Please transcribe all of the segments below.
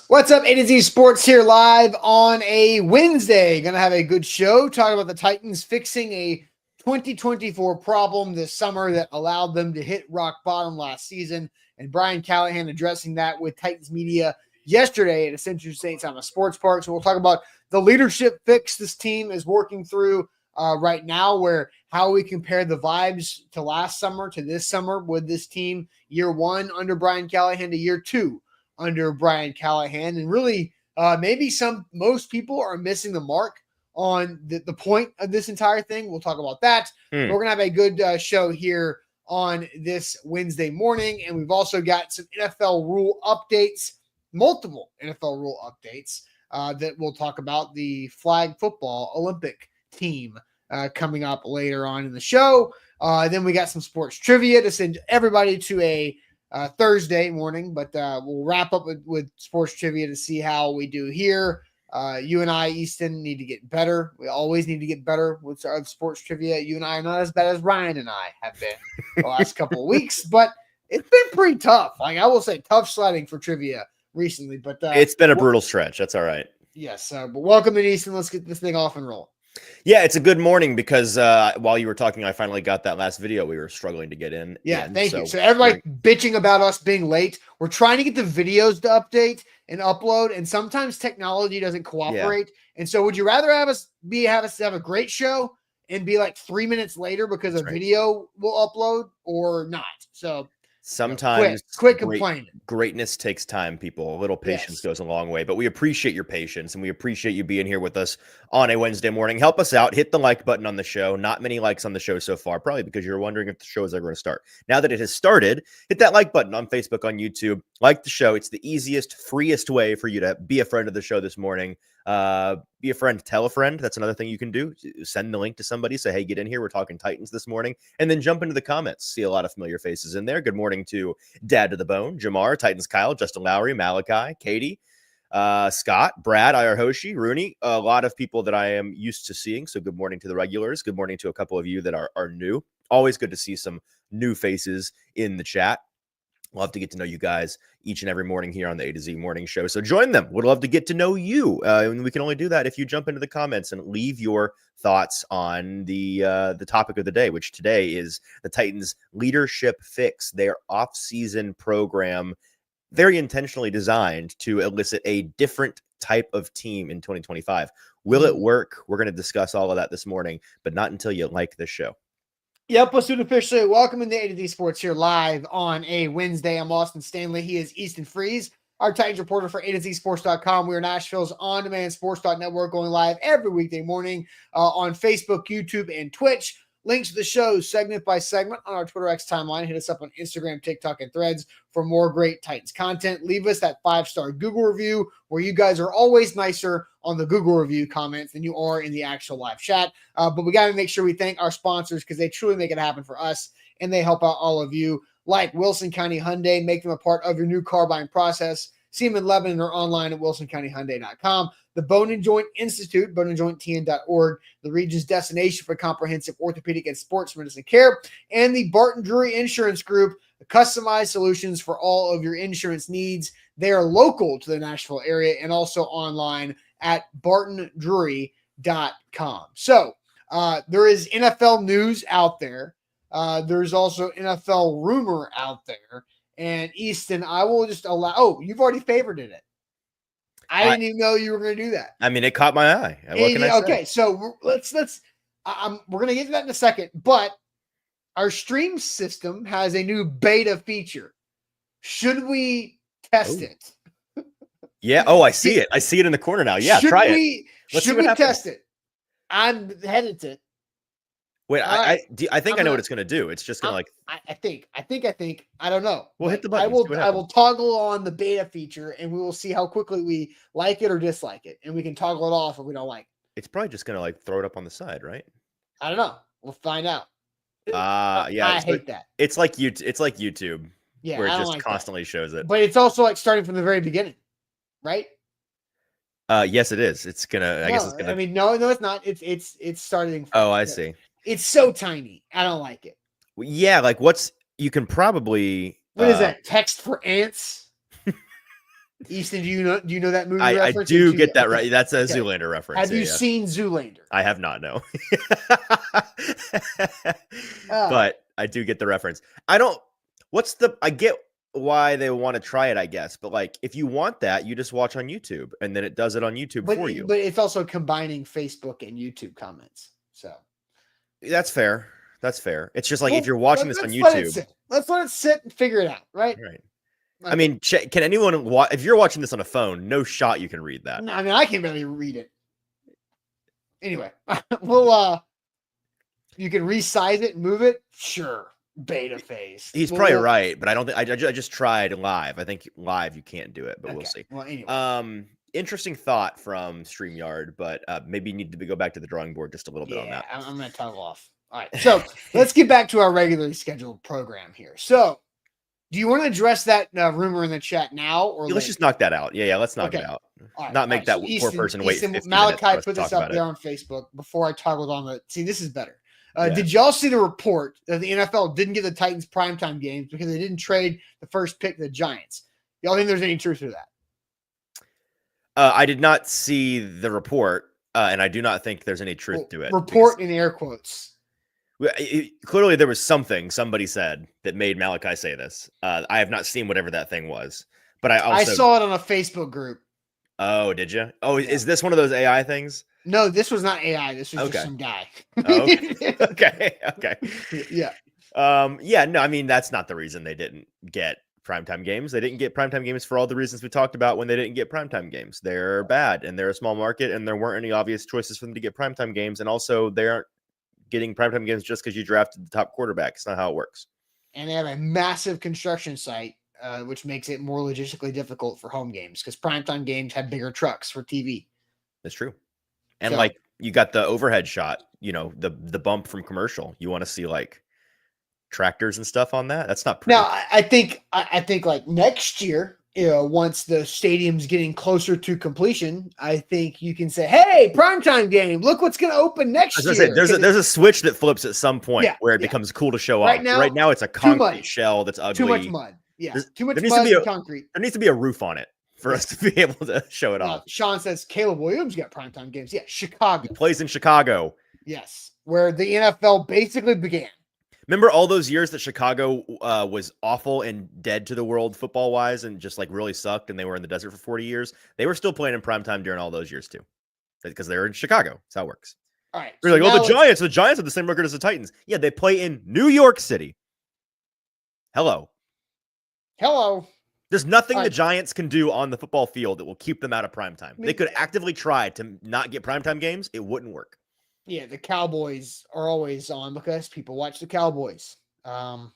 What's up, A to Z Sports here live on a Wednesday. Going to have a good show talking about the Titans fixing a 2024 problem this summer that allowed them to hit rock bottom last season, and Brian Callahan addressing that with Titans media yesterday at Ascension Saints on a sports park. So we'll talk about the leadership fix this team is working through right now, where how we compare the vibes to last summer to this summer with this team, year one under Brian Callahan to year two under Brian Callahan, and really maybe most people are missing the mark on the point of this entire thing. We'll talk about that. We're going to have a good show here on this Wednesday morning, and we've also got some NFL rule updates, multiple NFL rule updates that we'll talk about. The flag football Olympic team coming up later on in the show. Then we got some sports trivia to send everybody to a Thursday morning, but we'll wrap up with sports trivia to see how we do here. You and I, Easton, need to get better. We always need to get better with our sports trivia. You and I are not as bad as Ryan and I have been the last couple of weeks, but it's been pretty tough. Like, I will say, tough sledding for trivia recently, but it's been a brutal stretch. That's all right. Yes, but welcome to Easton. Let's get this thing off and roll. Yeah, it's a good morning because while you were talking, I finally got that last video we were struggling to get in. Yeah, thank you. So everybody bitching about us being late. We're trying to get the videos to update and upload, and sometimes technology doesn't cooperate. Yeah. And so would you rather have us have a great show and be like 3 minutes later because a video will upload, or not? So sometimes quit complaining. Greatness takes time, people. A little patience goes a long way, but we appreciate your patience and we appreciate you being here with us on a Wednesday morning. Help us out. Hit the like button on the show. Not many likes on the show so far, probably because you're wondering if the show is ever going to start. Now that it has started, hit that like button on Facebook, on YouTube. Like the show. It's the easiest, freest way for you to be a friend of the show this morning. Be a friend, tell a friend. That's another thing you can do. Send the link to somebody. Say, hey, get in here. We're talking Titans this morning. And then jump into the comments. See a lot of familiar faces in there. Good morning to Dad to the Bone, Jamar, Titans Kyle, Justin Lowry, Malachi, Katie, Scott, Brad, IR Hoshi, Rooney, a lot of people that I am used to seeing. So good morning to the regulars. Good morning to a couple of you that are new. Always good to see some new faces in the chat. Love to get to know you guys each and every morning here on the A to Z Morning Show. So join them. Would love to get to know you. And we can only do that if you jump into the comments and leave your thoughts on the topic of the day, which today is the Titans leadership fix, their off-season program, very intentionally designed to elicit a different type of team in 2025. Will it work? We're going to discuss all of that this morning, but not until you like this show. Yep, let's do it officially. Welcome to A to Z Sports here live on a Wednesday. I'm Austin Stanley. He is Easton Freeze, our Titans reporter for A to Z Sports.com. We are Nashville's on-demand sports.network, going live every weekday morning on Facebook, YouTube, and Twitch. Links to the show segment by segment on our Twitter X timeline. Hit us up on Instagram, TikTok, and Threads for more great Titans content. Leave us that 5-star Google review, where you guys are always nicer on the Google review comments than you are in the actual live chat. But we got to make sure we thank our sponsors, because they truly make it happen for us, and they help out all of you, like Wilson County Hyundai. Make them a part of your new car buying process. See them in Lebanon or online at wilsoncountyhyundai.com. The Bone and Joint Institute, boneandjointtn.org, the region's destination for comprehensive orthopedic and sports medicine care, and the Barton Drury Insurance Group, customized solutions for all of your insurance needs. They are local to the Nashville area and also online at bartondrury.com. So there is NFL news out there. There's also NFL rumor out there. And Easton, I will just allow. Oh, you've already favorited it. I didn't even know you were going to do that. I mean, it caught my eye. What can I say? Okay, so let's. We're going to get to that in a second. But our stream system has a new beta feature. Should we test it? Yeah. Oh, I see it. I see it in the corner now. Yeah, try it. Should we test it? I'm hesitant. Wait, I think I know what it's going to do. It's just going to like. I think. I don't know. We'll hit the button. I will toggle on the beta feature, and we will see how quickly we like it or dislike it, and we can toggle it off if we don't like it. It's probably just going to like throw it up on the side, right? I don't know. We'll find out. Yeah. I hate that. It's like YouTube. Yeah, where it just constantly shows it. But it's also like starting from the very beginning, right? Yes, it is. It's gonna. I guess it's gonna. I mean, no, it's not. It's starting. Oh, I see. It's so tiny. I don't like it. Yeah, like you can probably. What is that? Text for ants? Easton, do you know that movie I reference? do Or get that okay. right. That's a Okay. Zoolander reference. Have you seen Zoolander? I have not, no. Uh, But I do get the reference. I get why they want to try it, I guess. But like, if you want that, you just watch on YouTube and then it does it on YouTube for you. But it's also combining Facebook and YouTube comments. So That's fair. That's fair. It's just like if you're watching this on let's let it YouTube, sit. Let's let it sit and figure it out, right? right? Okay. I mean, can anyone if you're watching this on a phone, no shot you can read that. No, I mean, I can barely read it. Anyway, we'll you can resize it and move it. Sure, beta phase. He's probably right, but I don't think I just tried live. I think live you can't do it, but we'll see. Well, anyway. Interesting thought from StreamYard, but maybe need to go back to the drawing board just a little bit on that. I'm going to toggle off. All right, so let's get back to our regularly scheduled program here. So, do you want to address that rumor in the chat now, or let's just knock that out? Yeah, let's knock it out. Right, not make that so poor Easton, person wait. 50 Malachi put this up there on Facebook before I toggled on the. See, this is better. Yeah. Did y'all see the report that the NFL didn't give the Titans primetime games because they didn't trade the first pick to the Giants? Y'all think there's any truth to that? I did not see the report, and I do not think there's any truth to it. Report in air quotes. Clearly, there was somebody said that made Malachi say this. I have not seen whatever that thing was, but I saw it on a Facebook group. Oh, did you? Oh, yeah. Is this one of those AI things? No, this was not AI. This was just some guy. Oh, okay. Okay. Yeah. Yeah. No, I mean, that's not the reason they didn't get primetime games. They didn't get primetime games for all the reasons we talked about when they didn't get primetime games. They're bad and they're a small market and there weren't any obvious choices for them to get primetime games. And also, they aren't getting primetime games just because you drafted the top quarterback. It's not how it works. And they have a massive construction site, which makes it more logistically difficult for home games because primetime games have bigger trucks for TV. That's true. And like you got the overhead shot, the bump from commercial. You want to see like tractors and stuff on that. That's not pretty. Now, I think like next year, once the stadium's getting closer to completion, I think you can say, "Hey, primetime game! Look what's going to open next year." Say, there's a switch that flips at some point where it becomes cool to show off. Right now, it's a concrete shell that's ugly. Too much mud. Yeah, too much mud and concrete. There needs to be a roof on it for us to be able to show it off. Sean says Caleb Williams got primetime games. Yeah, Chicago. He plays in Chicago. Yes, where the NFL basically began. Remember all those years that Chicago was awful and dead to the world football-wise and just like really sucked and they were in the desert for 40 years? They were still playing in primetime during all those years too because they were in Chicago. That's how it works. All right. You're like, the Giants have the same record as the Titans. Yeah, they play in New York City. Hello. There's nothing the Giants can do on the football field that will keep them out of primetime. They could actively try to not get primetime games. It wouldn't work. Yeah, the Cowboys are always on because people watch the Cowboys. I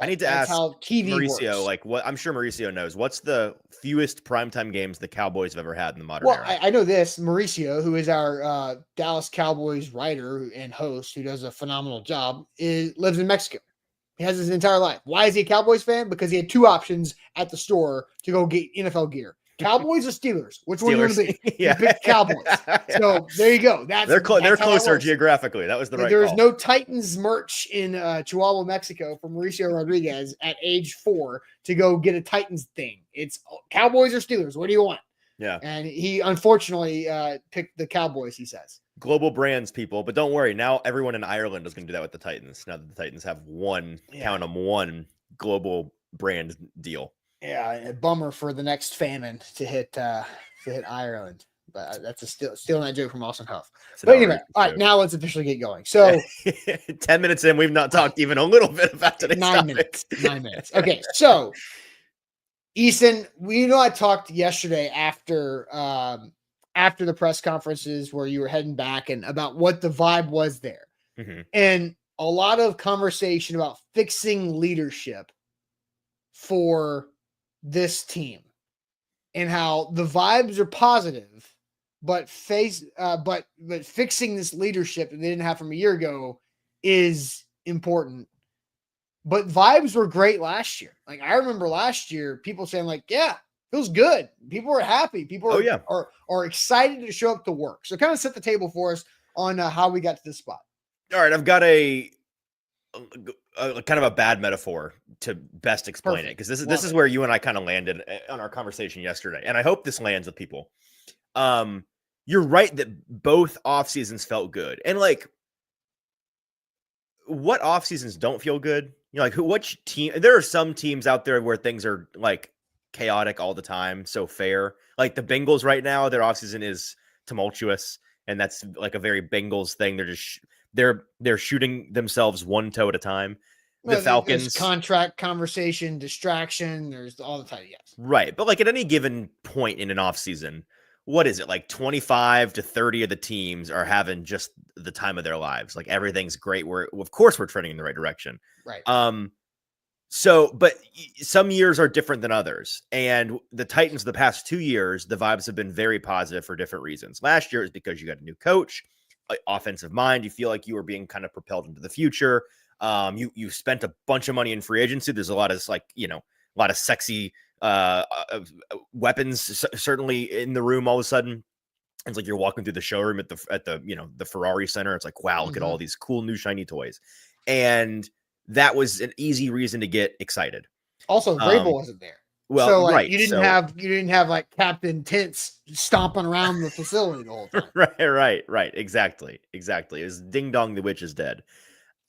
need to ask how TV Mauricio, works. like what I'm sure Mauricio knows. What's the fewest primetime games the Cowboys have ever had in the modern era? I know this. Mauricio, who is our Dallas Cowboys writer and host, who does a phenomenal job, lives in Mexico. He has his entire life. Why is he a Cowboys fan? Because he had two options at the store to go get NFL gear. Cowboys or Steelers? Which one are you going to be? Yeah. You pick Cowboys. So there you go. They're closer geographically. That was the right There was call. no Titans merch in Chihuahua, Mexico from Mauricio Rodriguez at age 4 to go get a Titans thing. It's Cowboys or Steelers. What do you want? Yeah. And he unfortunately picked the Cowboys, he says. Global brands, people. But don't worry. Now everyone in Ireland is going to do that with the Titans. Now that the Titans have one global brand deal. Yeah, a bummer for the next famine to hit Ireland, but that's still not a joke from Austin Huff. But anyway, all right, now let's officially get going. So, 10 minutes in, we've not talked even a little bit about today's 9 minutes. 9 minutes. Okay, so Easton, I talked yesterday after the press conferences where you were heading back and about what the vibe was there, and a lot of conversation about fixing leadership for this team and how the vibes are positive, but fixing this leadership that they didn't have from a year ago is important. But vibes were great last year. Like I remember last year, people saying like, yeah, feels good. People were happy. People are excited to show up to work. So kind of set the table for us on how we got to this spot. All right. I've got a kind of a bad metaphor to best explain it, because this is where you and I kind of landed on our conversation yesterday, and I hope this lands with people. You're right that both off seasons felt good, and like, what off seasons don't feel good? You know, like which team? There are some teams out there where things are like chaotic all the time. So fair, like the Bengals right now, their off season is tumultuous, and that's like a very Bengals thing. They're just they're shooting themselves one toe at a time. The Falcons contract conversation, distraction. There's all the time. Yes, right. But like at any given point in an off season, what is it, like 25 to 30 of the teams are having just the time of their lives. Like everything's great. Of course we're trending in the right direction. Right. So, but some years are different than others. And the Titans, the past 2 years, the vibes have been very positive for different reasons. Last year is because you got a new coach, offensive mind. You feel like you were being kind of propelled into the future. You spent a bunch of money in free agency. There's a lot of like, a lot of sexy weapons certainly in the room. All of a sudden, it's like you're walking through the showroom at the Ferrari Center. It's like, wow, look at all these cool new shiny toys. And that was an easy reason to get excited. Also, Vrabel wasn't there. Well, so like, right. You didn't have like Captain Tents stomping around the facility the whole time. Right. Exactly. It was ding dong, the witch is dead.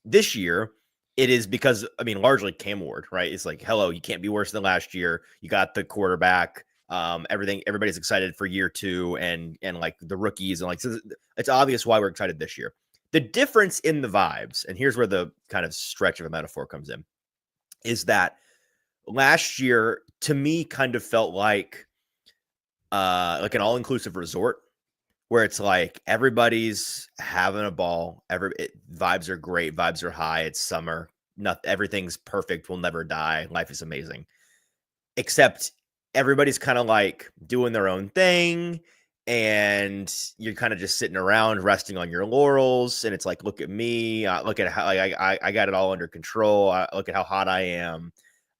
This year, it is because, largely Cam Ward, right? It's like, hello, you can't be worse than last year. You got the quarterback. Everybody's excited for year 2 and like the rookies, and like, so it's obvious why we're excited this year. The difference in the vibes, and here's where the kind of stretch of a metaphor comes in, is that last year to me kind of felt like an all-inclusive resort where it's like everybody's having a ball. Vibes are great. Vibes are high. It's summer. Everything's perfect. We'll never die. Life is amazing. Except everybody's kind of like doing their own thing. And you're kind of just sitting around resting on your laurels. And it's like, look at me. Look at how I got it all under control. Look at how hot I am.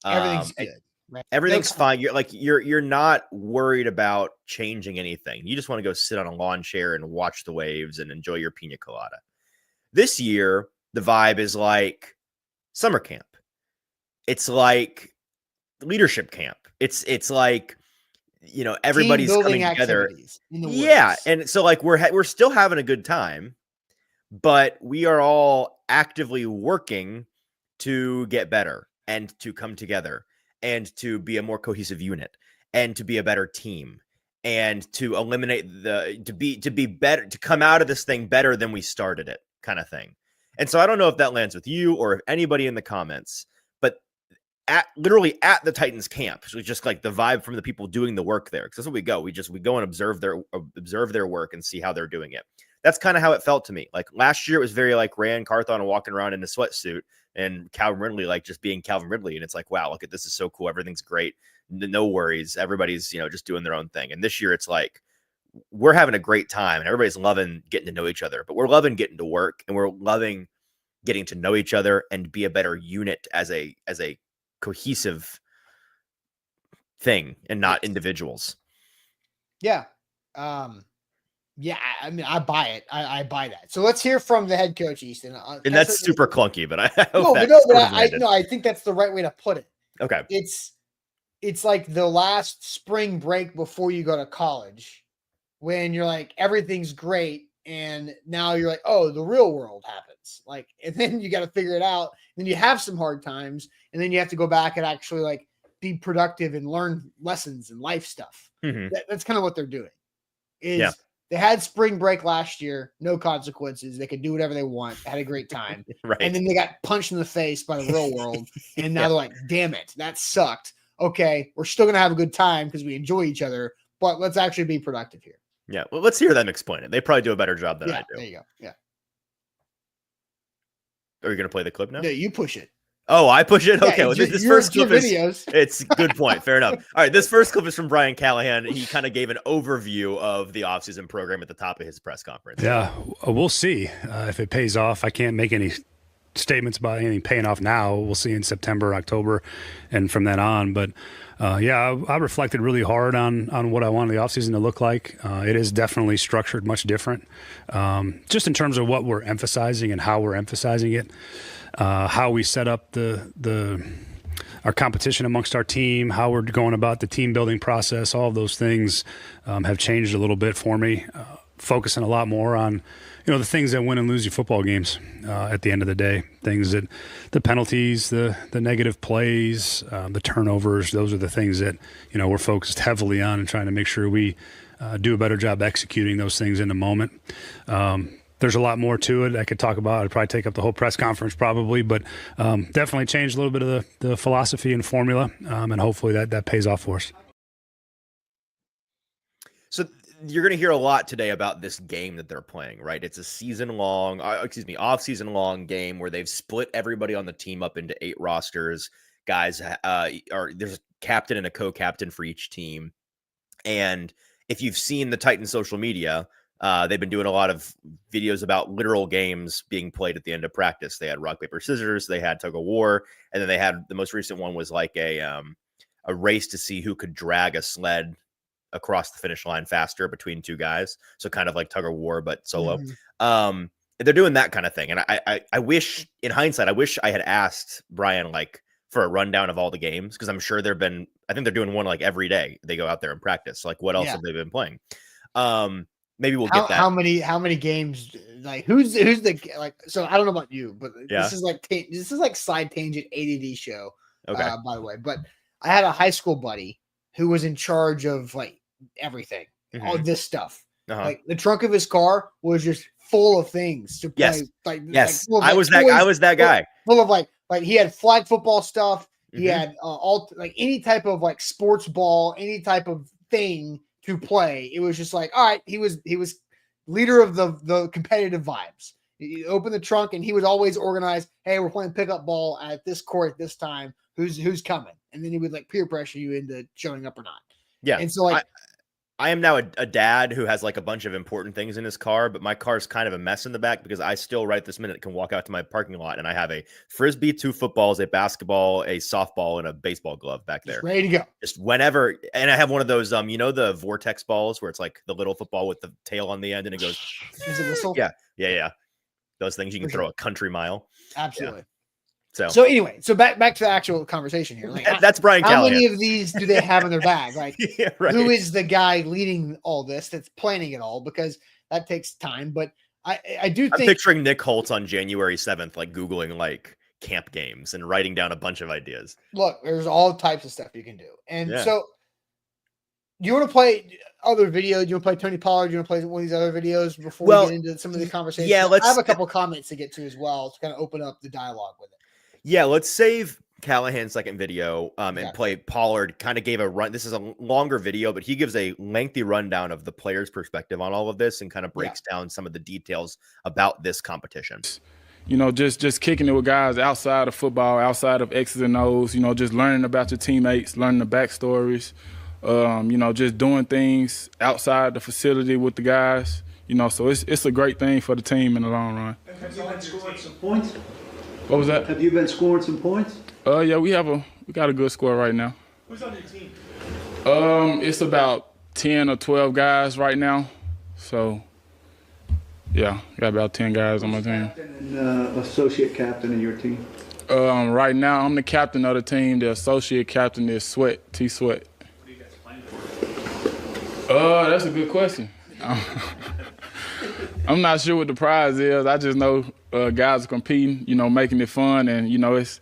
Everything's good. Right? Everything's fine. You're not worried about changing anything. You just want to go sit on a lawn chair and watch the waves and enjoy your pina colada. This year, the vibe is like summer camp. It's like leadership camp. It's like, everybody's coming together. Yeah. And so like we're still having a good time, but we are all actively working to get better and to come together and to be a more cohesive unit and to be a better team and to eliminate to be better, to come out of this thing better than we started it, kind of thing. And so I don't know if that lands with you or if anybody in the comments, but literally at the Titans camp, so it's just like the vibe from the people doing the work there. Because that's what we go. We go and observe their work and see how they're doing it. That's kind of how it felt to me. Like last year, it was very like Rand Carthon walking around in a sweatsuit and Calvin Ridley, like just being Calvin Ridley. And it's like, wow, look at this is so cool. Everything's great. No worries. Everybody's, just doing their own thing. And this year it's like, we're having a great time and everybody's loving getting to know each other, but we're loving getting to work and we're loving getting to know each other and be a better unit as a cohesive thing and not individuals. Yeah. Yeah, I buy it. I buy that. So let's hear from the head coach, Easton. And that's super clunky, but I think that's the right way to put it. Okay. It's like the last spring break before you go to college when you're like, everything's great. And now you're like, oh, the real world happens. Like, and then you got to figure it out. Then you have some hard times and then you have to go back and actually like be productive and learn lessons and life stuff. Mm-hmm. That's kind of what they're doing. They had spring break last year, no consequences. They could do whatever they want. Had a great time. Right. And then they got punched in the face by the real world. And now they're like, damn it, that sucked. Okay, we're still going to have a good time because we enjoy each other, but let's actually be productive here. Yeah, well, let's hear them explain it. They probably do a better job than I do. There you go. Yeah. Are you going to play the clip now? No, you push it. Oh, I push it? Okay. Well, this first clip videos. It's a good point. Fair enough. All right. This first clip is from Brian Callahan. He kind of gave an overview of the offseason program at the top of his press conference. Yeah, we'll see if it pays off. I can't make any statements about anything paying off now. We'll see in September, October, and from then on. But I reflected really hard on what I wanted the offseason to look like. It is definitely structured much different, just in terms of what we're emphasizing and how we're emphasizing it. how we set up our competition amongst our team, how we're going about the team building process. All of those things have changed a little bit for me, focusing a lot more on, the things that win and lose you football games at the end of the day. Things that the penalties, the negative plays, the turnovers, those are the things that, we're focused heavily on and trying to make sure we do a better job executing those things in the moment. There's a lot more to it I could talk about. I'd probably take up the whole press conference probably, but definitely changed a little bit of the philosophy and formula, and hopefully that pays off for us. So you're going to hear a lot today about this game that they're playing, right? It's a off-season long game where they've split everybody on the team up into 8 rosters. Guys, there's a captain and a co-captain for each team. And if you've seen the Titans social media, they've been doing a lot of videos about literal games being played at the end of practice. They had rock, paper, scissors, they had tug of war, and then they had the most recent one was like a race to see who could drag a sled across the finish line faster between 2 guys. So kind of like tug of war, but solo. Mm-hmm. They're doing that kind of thing. And I wish, in hindsight, I had asked Brian like for a rundown of all the games, because I'm sure I think they're doing one like every day. They go out there and practice. Like what else have they been playing? Maybe we'll get that. How many games? Like who's the like? So I don't know about you, but this is like side tangent ADD show. Okay. By the way, but I had a high school buddy who was in charge of like everything, all this stuff. Like the trunk of his car was just full of things to play. Yes. I was that guy. Full of like he had flag football stuff. He had all like any type of like sports ball, any type of thing to play. It was just like, all right, he was leader of the competitive vibes. He opened the trunk and he would always organize, hey, we're playing pickup ball at this court at this time. Who's coming? And then he would like peer pressure you into showing up or not. Yeah. And so like I am now a dad who has like a bunch of important things in his car, but my car's kind of a mess in the back because I still right this minute can walk out to my parking lot and I have a Frisbee, 2 footballs, a basketball, a softball, and a baseball glove back there. Just ready to go. Just whenever. And I have one of those, the vortex balls where it's like the little football with the tail on the end and it goes. Is it whistle? Yeah. Those things you can throw a country mile. Absolutely. Yeah. So anyway, back to the actual conversation here. Like, that's Brian Callahan. How many of these do they have in their bag? Like, right. Who is the guy leading all this that's planning it all? Because that takes time. But I do think. I'm picturing Nick Holtz on January 7th, like Googling like camp games and writing down a bunch of ideas. Look, there's all types of stuff you can do. And so do you want to play other videos? Do you want to play Tony Pollard? Do you want to play one of these other videos before we get into some of the conversations? Yeah, I have a couple comments to get to as well to kind of open up the dialogue with it. Yeah, let's save Callahan's second video and play Pollard. Kind of gave a run. This is a longer video, but he gives a lengthy rundown of the player's perspective on all of this and kind of breaks down some of the details about this competition. Just kicking it with guys outside of football, outside of X's and O's, just learning about your teammates, learning the backstories, just doing things outside the facility with the guys, so it's a great thing for the team in the long run. Have you been scoring some points? What was that? Have you been scoring some points? Yeah, we got a good score right now. Who's on your team? It's about 10 or 12 guys right now. So, yeah, got about 10 guys on my team. Captain and associate captain of your team? Right now, I'm the captain of the team. The associate captain is Sweat, T. Sweat. What are you guys playing for? That's a good question. I'm not sure what the prize is. I just know guys are competing, making it fun, and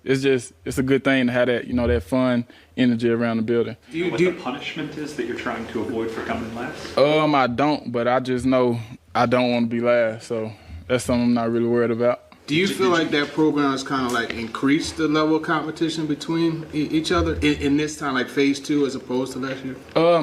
it's a good thing to have that, that fun energy around the building. Do you know what the punishment is that you're trying to avoid for coming last? I don't, but I just know I don't want to be last, so that's something I'm not really worried about. Do you feel like that program has kind of like increased the level of competition between each other in this time, like phase 2 as opposed to last year?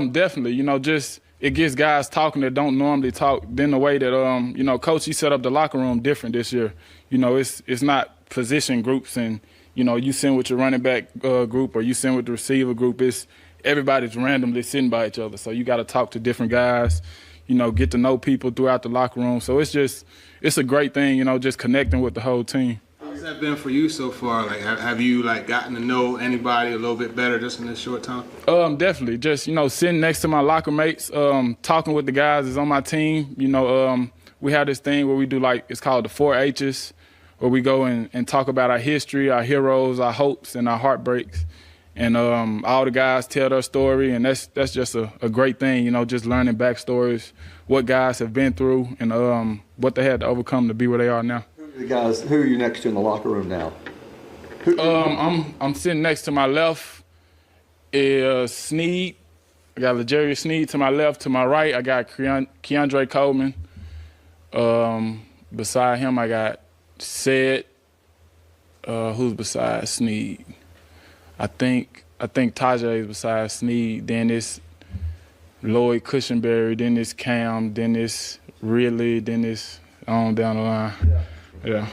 Definitely. It gets guys talking that don't normally talk. Then the way that Coach, he set up the locker room different this year. It's not position groups and you send with your running back group or you send with the receiver group. It's everybody's randomly sitting by each other. So you got to talk to different guys. Get to know people throughout the locker room. So it's a great thing, just connecting with the whole team. How's that been for you so far? Like, have you gotten to know anybody a little bit better just in this short time? Definitely. Just sitting next to my locker mates, talking with the guys that's on my team. We have this thing where we do it's called the 4 H's. where we go and talk about our history, our heroes, our hopes, and our heartbreaks. And all the guys tell their story, and that's just a great thing, you know, just learning backstories, what guys have been through, and what they had to overcome to be where they are now. The guys, who are you next to in the locker room now? I'm sitting next to my left is Sneed. I got L'Jarius Sneed to my left. To my right, I got Keandre Coleman. Beside him, I got Sid. Who's beside Sneed? I think Tajay is beside Sneed. Then it's Lloyd Cushenberry. Then it's Cam. Then it's Ridley. Then it's on down the line. Yeah.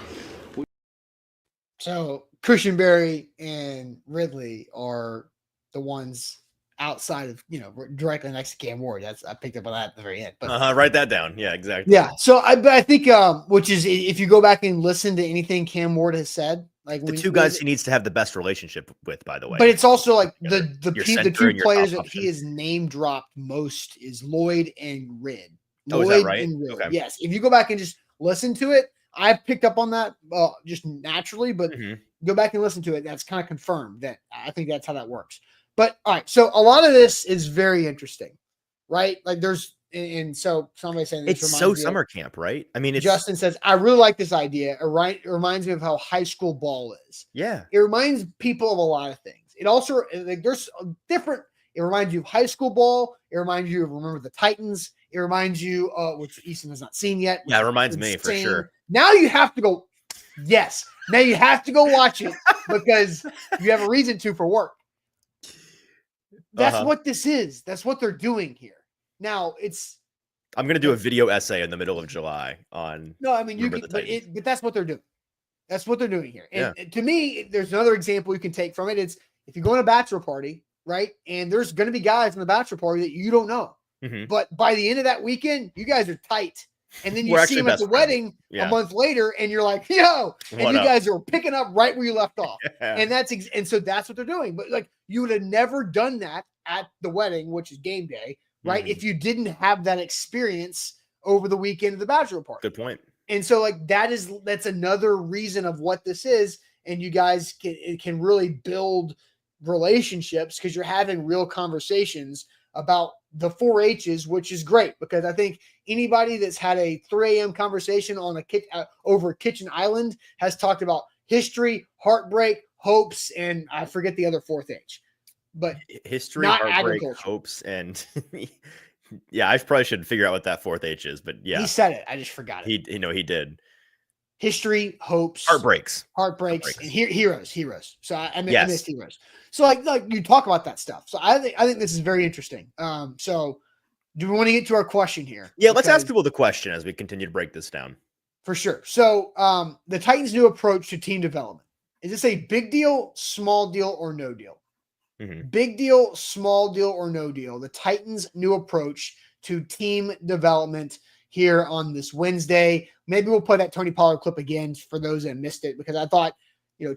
So Cushenberry and Ridley are the ones outside of, you know, directly next to Cam Ward. I picked up on that at the very end. But Write that down. Yeah, exactly. yeah. So I think which is, if you go back and listen to anything Cam Ward has said, like The two guys he needs to have the best relationship with, by the way. But it's also like the center two and your players top that he option. has name dropped most is Lloyd and Rid. Oh, is Lloyd that right? and Rid. Okay. Yes. If you go back and just listen to it, I picked up on that just naturally, but go back and listen to it. That's kind of confirmed that I think that's how that works. But all right, so a lot of this is very interesting, right? Like and so somebody saying this It's so summer camp, right? I mean, Justin says, I really like this idea. It reminds me of how high school ball is. Yeah. It reminds people of a lot of things. It also, like, there's a different, it reminds you of high school ball. It reminds you of Remember the Titans. It reminds you, which Easton has not seen yet. Yeah, it reminds me for sure. Now you have to go, yes. Now you have to go watch it because you have a reason to for work. That's what this is. That's what they're doing here. Now I'm going to do a video essay in the middle of July on. No, I mean, but that's what they're doing. That's what they're doing here. And to me, there's another example you can take from it. It's if you go on a bachelor party, right? And there's going to be guys in the bachelor party that you don't know. But by the end of that weekend, you guys are tight. And then you see them at the wedding a month later, and you're like, yo, and you guys are picking up right where you left off. And and so that's what they're doing. But like, you would have never done that at the wedding, which is game day, right? If you didn't have that experience over the weekend of the bachelor party. Good point. And so like that's another reason of what this is. And you guys can really build relationships because you're having real conversations about the 4 H's, which is great because I think anybody that's had a 3 a.m. conversation on over Kitchen Island has talked about history, heartbreak, hopes, and I forget the other 4th H. But history, not heartbreak, agriculture. hopes, and yeah, I probably should figure out what that 4th H is. But yeah, he said it. I just forgot it. He did. History, hopes, heartbreaks, and heroes. So I missed heroes. So like you talk about that stuff. So I think this is very interesting. So do we want to get to our question here? Yeah, let's ask people the question as we continue to break this down. For sure. So the Titans' new approach to team development. Is this a big deal, small deal, or no deal? Big deal, small deal, or no deal. The Titans' new approach to team development here on this Wednesday. Maybe we'll play that Tony Pollard clip again for those that missed it because I thought,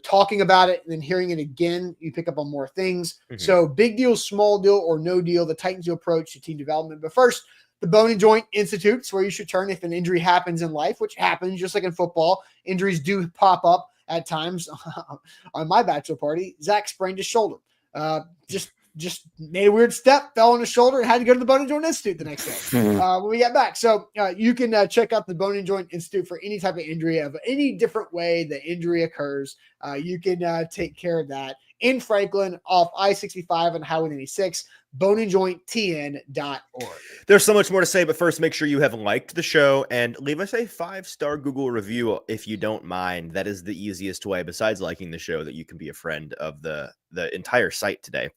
talking about it and then hearing it again, you pick up on more things. So big deal, small deal, or no deal, the Titans' new approach to team development. But first, the Bone and Joint Institute's where you should turn if an injury happens in life, which happens just like in football. Injuries do pop up at times. On my bachelor party, Zach sprained his shoulder. Just made a weird step, fell on his shoulder, and had to go to the Bone and Joint Institute the next day when we got back. So you can check out the Bone and Joint Institute for any type of injury of any different way the injury occurs. You can take care of that in Franklin off I-65 and Highway 96, boneandjointtn.org. There's so much more to say, but first, make sure you have liked the show and leave us a 5-star Google review if you don't mind. That is the easiest way, besides liking the show, that you can be a friend of the entire site today.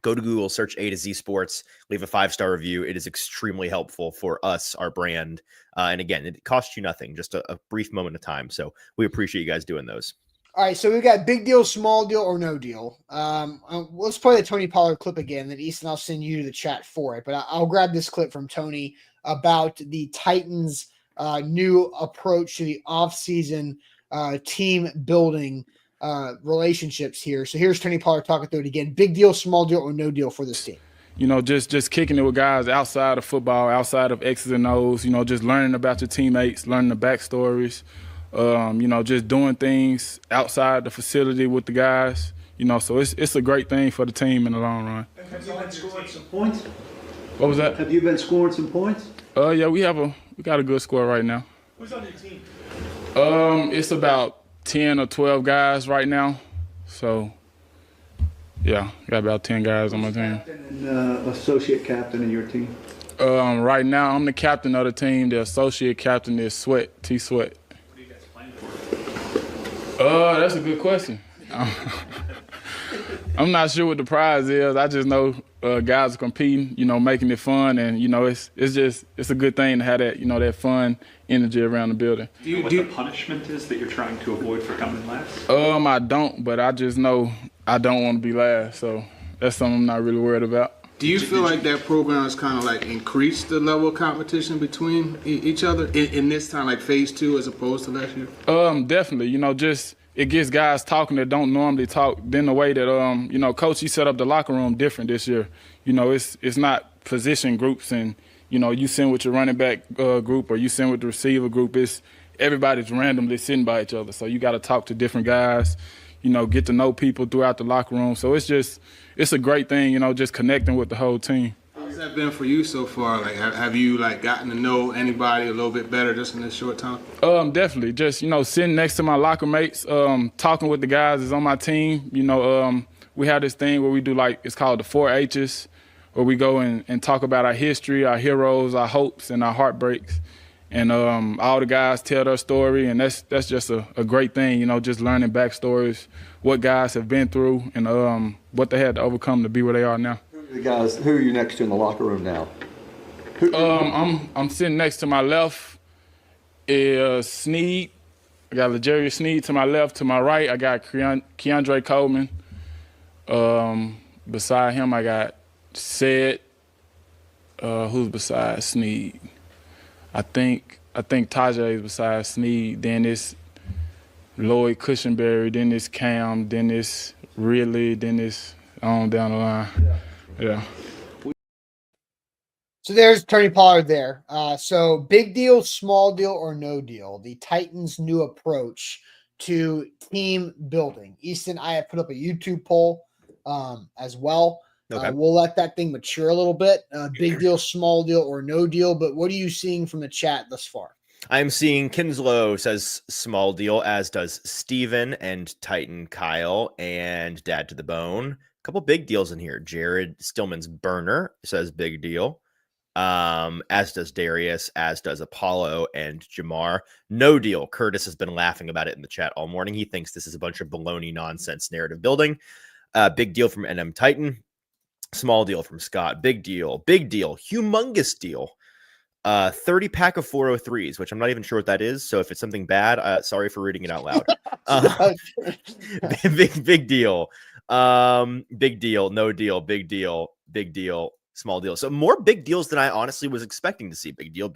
Go to Google, search A to Z Sports, leave a 5-star review. It is extremely helpful for us, our brand. And again, it costs you nothing, just a brief moment of time. So we appreciate you guys doing those. All right, so we've got big deal, small deal, or no deal. Let's play the Tony Pollard clip again. Then Easton, I'll send you to the chat for it. But I'll grab this clip from Tony about the Titans' new approach to the offseason team building relationships here. So here's Tony Pollard talking through it again. Big deal, small deal, or no deal for this team. Just kicking it with guys outside of football, outside of X's and O's, just learning about your teammates, learning the backstories, You know, just doing things outside the facility with the guys. You know, so it's a great thing for the team in the long run. Have you been scoring some points? What was that? Have you been scoring some points? Yeah, we got a good score right now. Who's on your team? It's about 10 or 12 guys right now. So, yeah, got about 10 guys on my team. Captain and associate captain of your team. Right now, I'm the captain of the team. The associate captain is Sweat, T. Sweat. What are you guys playing for? That's a good question. I'm not sure what the prize is. I just know guys are competing, you know, making it fun, and you know, it's a good thing to have that, you know, that fun energy around the building. Do you know what the punishment is that you're trying to avoid for coming last? I don't, but I just know I don't want to be last, so that's something I'm not really worried about. Do you feel like that program has kind of like increased the level of competition between each other in this time, like phase 2 as opposed to last year? Definitely. You know, just it gets guys talking that don't normally talk. Then the way that you know, Coach, he set up the locker room different this year. You know, it's not position groups and you know, you send with your running back group or you send with the receiver group. It's everybody's randomly sitting by each other. So you got to talk to different guys. You know, get to know people throughout the locker room. So it's a great thing, you know, just connecting with the whole team. How's that been for you so far? Like, have you like gotten to know anybody a little bit better just in this short time? Definitely. Just, you know, sitting next to my locker mates, talking with the guys that's on my team. You know, we have this thing where we do it's called the 4 H's, where we go and talk about our history, our heroes, our hopes, and our heartbreaks. And all the guys tell their story, and that's just a great thing, you know, just learning backstories, what guys have been through, and what they had to overcome to be where they are now. The guys, who are you next to in the locker room now? I'm sitting next to my left is Sneed. I got L'Jarius Sneed to my left. To my right, I got Keandre Coleman. Beside him, I got Sed. Who's beside Sneed? I think Tajay is beside Sneed. Then it's Lloyd Cushenberry. Then it's Cam. Then it's Ridley. Then it's on down the line. Yeah. So there's Tony Pollard there. So big deal, small deal, or no deal. The Titans' new approach to team building. Easton, I have put up a YouTube poll as well. Okay. We'll let that thing mature a little bit. Big deal, small deal, or no deal. But what are you seeing from the chat thus far? I'm seeing Kinslow says small deal, as does Steven and Titan Kyle and Dad to the Bone. A couple big deals in here. Jared Stillman's burner says big deal. As does Darius, as does Apollo and Jamar. No deal. Curtis has been laughing about it in the chat all morning. He thinks this is a bunch of baloney nonsense narrative building. Big deal from NM Titan. Small deal from Scott. Big deal, humongous deal. 30 pack of 403s, which I'm not even sure what that is. So if it's something bad, sorry for reading it out loud. Big deal. Big deal, no deal, big deal, small deal. So more big deals than I honestly was expecting to see. Big deal.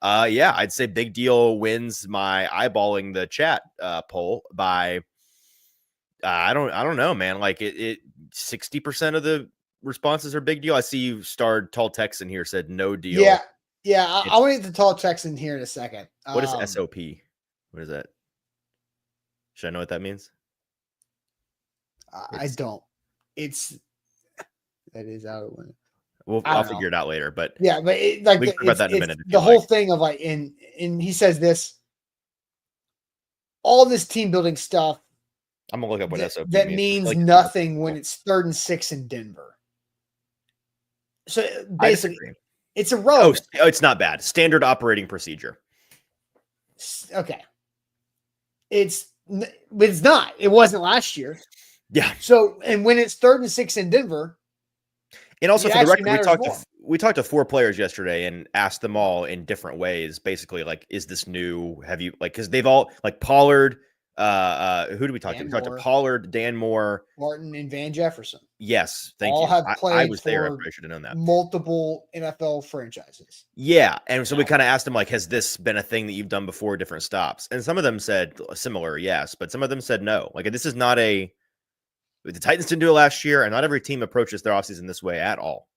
Yeah, I'd say big deal wins my eyeballing the chat poll by I don't know, man. Like it 60% of the responses are big deal. I see you starred Tall Texan here said no deal. Yeah. I want to get to Tall Texan here in a second. What is SOP? What is that? Should I know what that means? I don't. That is out of limit. I'll figure it out later. But yeah, but we can talk about that in a minute. The whole thing of and he says this, all this team building stuff. I'm gonna look up what SOP that means nothing when it's 3rd and 6 in Denver. So basically, it's irrelevant. Oh, it's not bad. Standard operating procedure. Okay. It's not. It wasn't last year. Yeah. So, and when it's 3rd and 6 in Denver, and also for the record, we talked to 4 players yesterday and asked them all in different ways. Basically, like, is this new? Have you because they've all like Pollard. Who do we talk to? We talked to Pollard, Dan Moore, Martin, and Van Jefferson. Yes, thank all you. Have played I was there. I should have known that. Multiple NFL franchises. Yeah, and so we kind of asked them, like, has this been a thing that you've done before, different stops? And some of them said similar, yes, but some of them said no. Like, this is not the Titans didn't do it last year, and not every team approaches their offseason this way at all.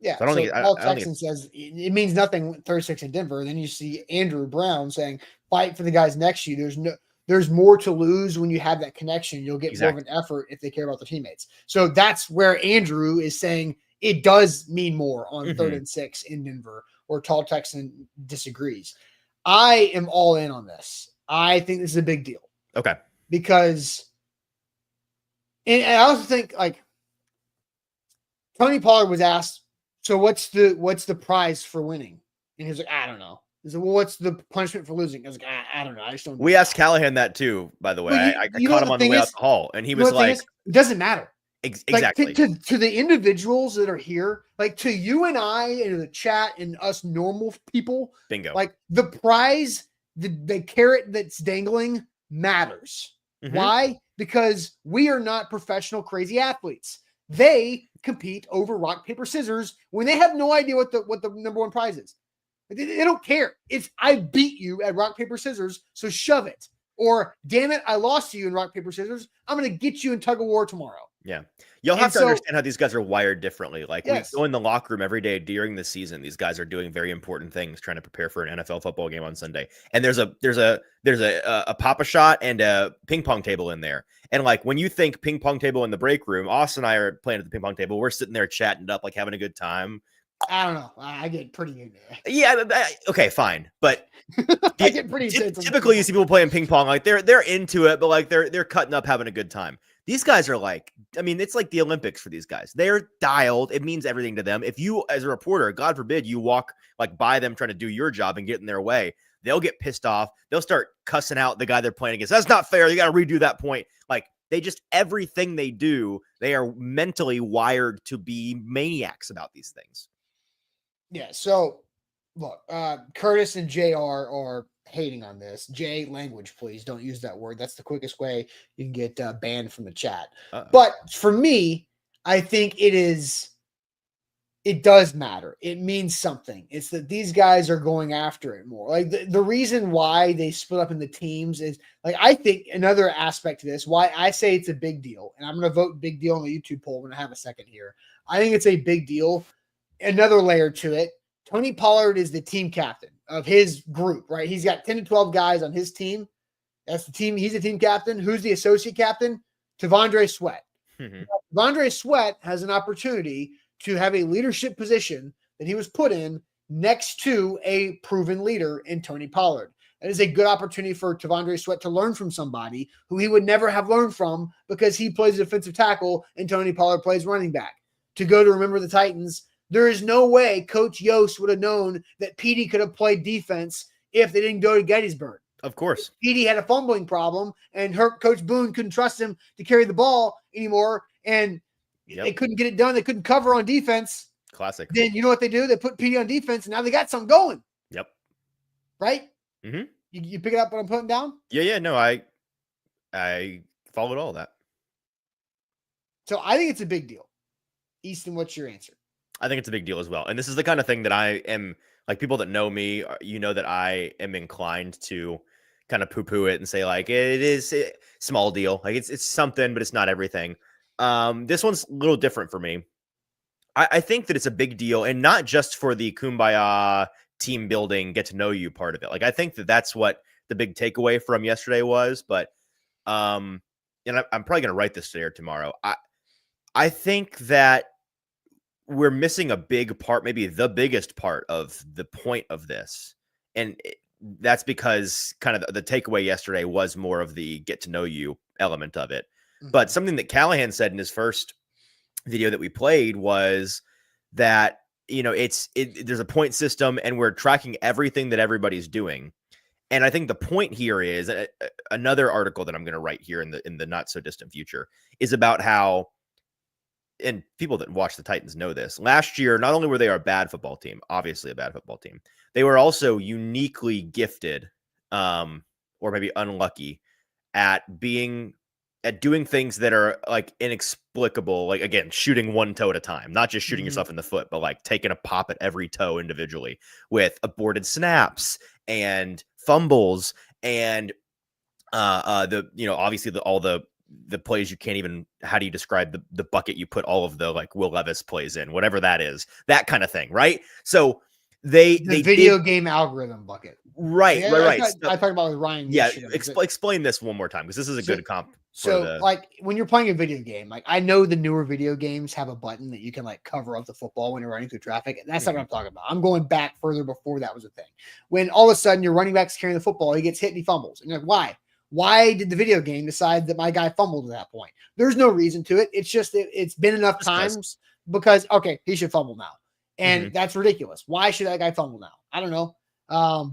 Yeah, so Paul Texan says it means nothing 36 in Denver. Then you see Andrew Brown saying fight for the guys next to you. There's more to lose when you have that connection. You'll get more of an effort if they care about their teammates. So that's where Andrew is saying it does mean more on 3rd and 6 in Denver, or Tall Texan disagrees. I am all in on this. I think this is a big deal. Okay. Because, and I also think, like, Tony Pollard was asked, so what's the prize for winning? And he was like, I don't know. He said, well, what's the punishment for losing? I was like, I don't know. I just don't know. We asked Callahan that too, by the way. Well, I caught him on the way out the hall, and he was like, it doesn't matter. Exactly. Like, to the individuals that are here, like to you and I and the chat and us normal people, bingo. Like the prize, the carrot that's dangling matters. Mm-hmm. Why? Because we are not professional crazy athletes. They compete over rock, paper, scissors when they have no idea what the number one prize is. They don't care. It's I beat you at rock, paper, scissors, so shove it. Or damn it, I lost to you in rock, paper, scissors. I'm going to get you in tug of war tomorrow. Yeah. You'll have to understand how these guys are wired differently. Like we go in the locker room every day during the season. These guys are doing very important things, trying to prepare for an NFL football game on Sunday. And there's a pop-a shot and a ping pong table in there. And like when you think ping pong table in the break room, Austin and I are playing at the ping pong table. We're sitting there chatting up, like having a good time. I don't know. I get pretty into it. Yeah. Okay, fine. But I get pretty intense. Typically, you see people playing ping pong, like they're into it, but like they're cutting up, having a good time. These guys are like, I mean, it's like the Olympics for these guys. They're dialed. It means everything to them. If you, as a reporter, God forbid, you walk like by them trying to do your job and get in their way, they'll get pissed off. They'll start cussing out the guy they're playing against. That's not fair. You got to redo that point. Like they just, everything they do, they are mentally wired to be maniacs about these things. Yeah. So look, Curtis and JR are hating on this. Jay, language, please don't use that word. That's the quickest way you can get banned from the chat. But for me, I think it does matter. It means something. It's that these guys are going after it more. Like the reason why they split up into teams is like, I think another aspect to this, why I say it's a big deal, and I'm going to vote big deal on the YouTube poll when I have a second here. I think it's a big deal. Another layer to it, Tony Pollard is the team captain of his group, right? He's got 10 to 12 guys on his team. That's the team. He's the team captain. Who's the associate captain? Tavondre Sweat. Mm-hmm. Tavondre Sweat has an opportunity to have a leadership position that he was put in next to a proven leader in Tony Pollard. That is a good opportunity for Tavondre Sweat to learn from somebody who he would never have learned from because he plays defensive tackle and Tony Pollard plays running back. To go to remember the Titans, there is no way Coach Yost would have known that Petey could have played defense if they didn't go to Gettysburg. Of course. Petey had a fumbling problem, and Coach Boone couldn't trust him to carry the ball anymore, and they couldn't get it done. They couldn't cover on defense. Classic. Then you know what they do? They put Petey on defense, and now they got something going. Yep. Right? Mm-hmm. You pick it up what I'm putting down? Yeah. No, I followed all that. So I think it's a big deal. Easton, what's your answer? I think it's a big deal as well. And this is the kind of thing that I am, like, people that know me, you know that I am inclined to kind of poo-poo it and say, like, it is a small deal. Like, it's something, but it's not everything. This one's a little different for me. I think that it's a big deal, and not just for the kumbaya, team building, get to know you part of it. Like, I think that that's what the big takeaway from yesterday was. But, and I'm probably going to write this today or tomorrow. I think that we're missing a big part, maybe the biggest part of the point of this. And that's because kind of the takeaway yesterday was more of the get to know you element of it. Mm-hmm. But something that Callahan said in his first video that we played was that, you know, there's a point system and we're tracking everything that everybody's doing. And I think the point here is another article that I'm going to write here in the not so distant future is about how, and people that watch the Titans know this, last year, not only were they a bad football team, obviously a bad football team, they were also uniquely gifted, or maybe unlucky at doing things that are like inexplicable. Like, again, shooting one toe at a time, not just shooting yourself in the foot, but like taking a pop at every toe individually with aborted snaps and fumbles and, obviously all the plays you can't even, how do you describe the bucket you put all of the like Will Levis plays in, whatever that is, that kind of thing. Right. So the the they video did, game algorithm bucket. right. I talked about it with Ryan. Yeah, yesterday. explain this one more time because this is a So- good comp. So, like when you're playing a video game, like I know the newer video games have a button that you can like cover up the football when you're running through traffic. That's not what I'm talking about. I'm going back further before that was a thing. When all of a sudden your running back's carrying the football, he gets hit and he fumbles. And you're like, why? Why did the video game decide that my guy fumbled at that point? There's no reason to it. It's just it's been enough times because okay, he should fumble now, and that's ridiculous. Why should that guy fumble now? I don't know.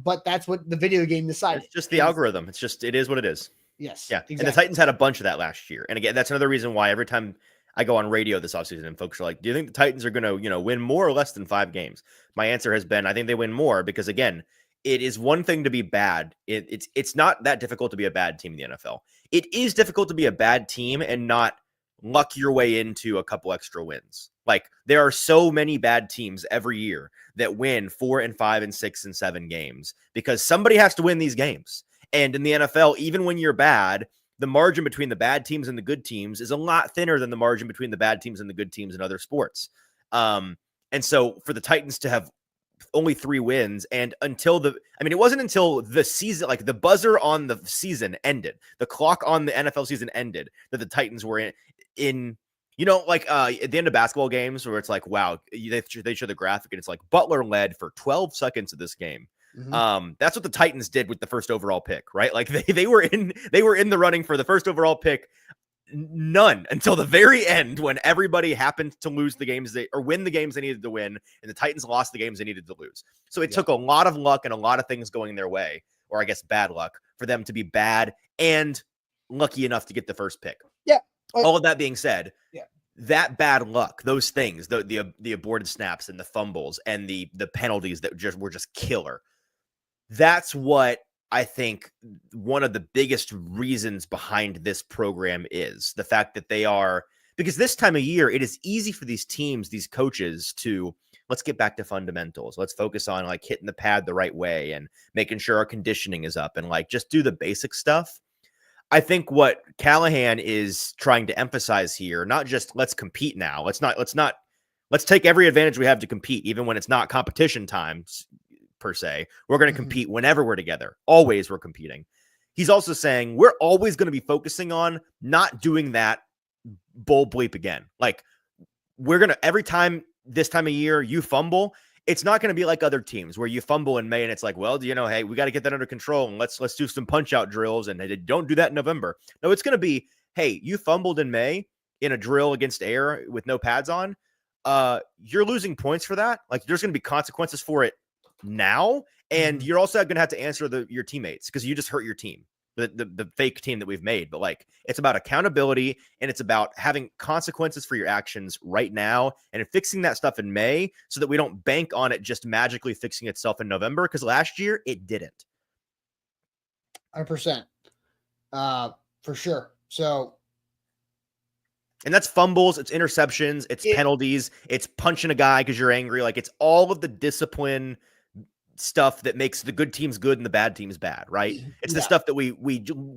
But that's what the video game decided. It's just the algorithm. It is what it is. Yes. Yeah. Exactly. And the Titans had a bunch of that last year. And again, that's another reason why every time I go on radio this offseason and folks are like, do you think the Titans are going to, win more or less than 5 games? My answer has been, I think they win more because again, it is one thing to be bad. It's not that difficult to be a bad team in the NFL. It is difficult to be a bad team and not luck your way into a couple extra wins. Like there are so many bad teams every year that win 4 and 5 and 6 and 7 games because somebody has to win these games. And in the NFL, even when you're bad, the margin between the bad teams and the good teams is a lot thinner than the margin between the bad teams and the good teams in other sports. And so for the Titans to have only 3 wins and it wasn't until the season, like the buzzer on the season ended, the clock on the NFL season ended that the Titans were in at the end of basketball games where it's like, wow, they show the graphic and it's like Butler led for 12 seconds of this game. That's what the Titans did with the first overall pick, right? Like they were in the running for the first overall pick, none until the very end when everybody happened to lose the games or win the games they needed to win, and the Titans lost the games they needed to lose. So it took a lot of luck and a lot of things going their way, or I guess bad luck, for them to be bad and lucky enough to get the first pick. Yeah. All of that being said, that bad luck, those things, the aborted snaps and the fumbles and the penalties that were just killer. That's what I think one of the biggest reasons behind this program is the fact that because this time of year, it is easy for these teams, these coaches to, let's get back to fundamentals. Let's focus on like hitting the pad the right way and making sure our conditioning is up and like just do the basic stuff. I think what Callahan is trying to emphasize here, not just let's compete now. Let's take every advantage we have to compete, even when it's not competition times per se. We're going to compete whenever we're together. Always we're competing. He's also saying we're always going to be focusing on not doing that bull bleep again. Like we're going to, every time this time of year you fumble, it's not going to be like other teams where you fumble in May and it's like, well, hey, we got to get that under control and let's do some punch out drills and don't do that in November. No, it's going to be, hey, you fumbled in May in a drill against air with no pads on. You're losing points for that. Like there's going to be consequences for it now. And you're also going to have to answer your teammates because you just hurt your team, the fake team that we've made. But like, it's about accountability and it's about having consequences for your actions right now and fixing that stuff in May so that we don't bank on it just magically fixing itself in November. Because last year it didn't. 100%. For sure. So. And that's fumbles, it's interceptions, it's penalties, it's punching a guy because you're angry. Like it's all of the discipline stuff that makes the good teams good and the bad teams bad, right? It's the stuff that we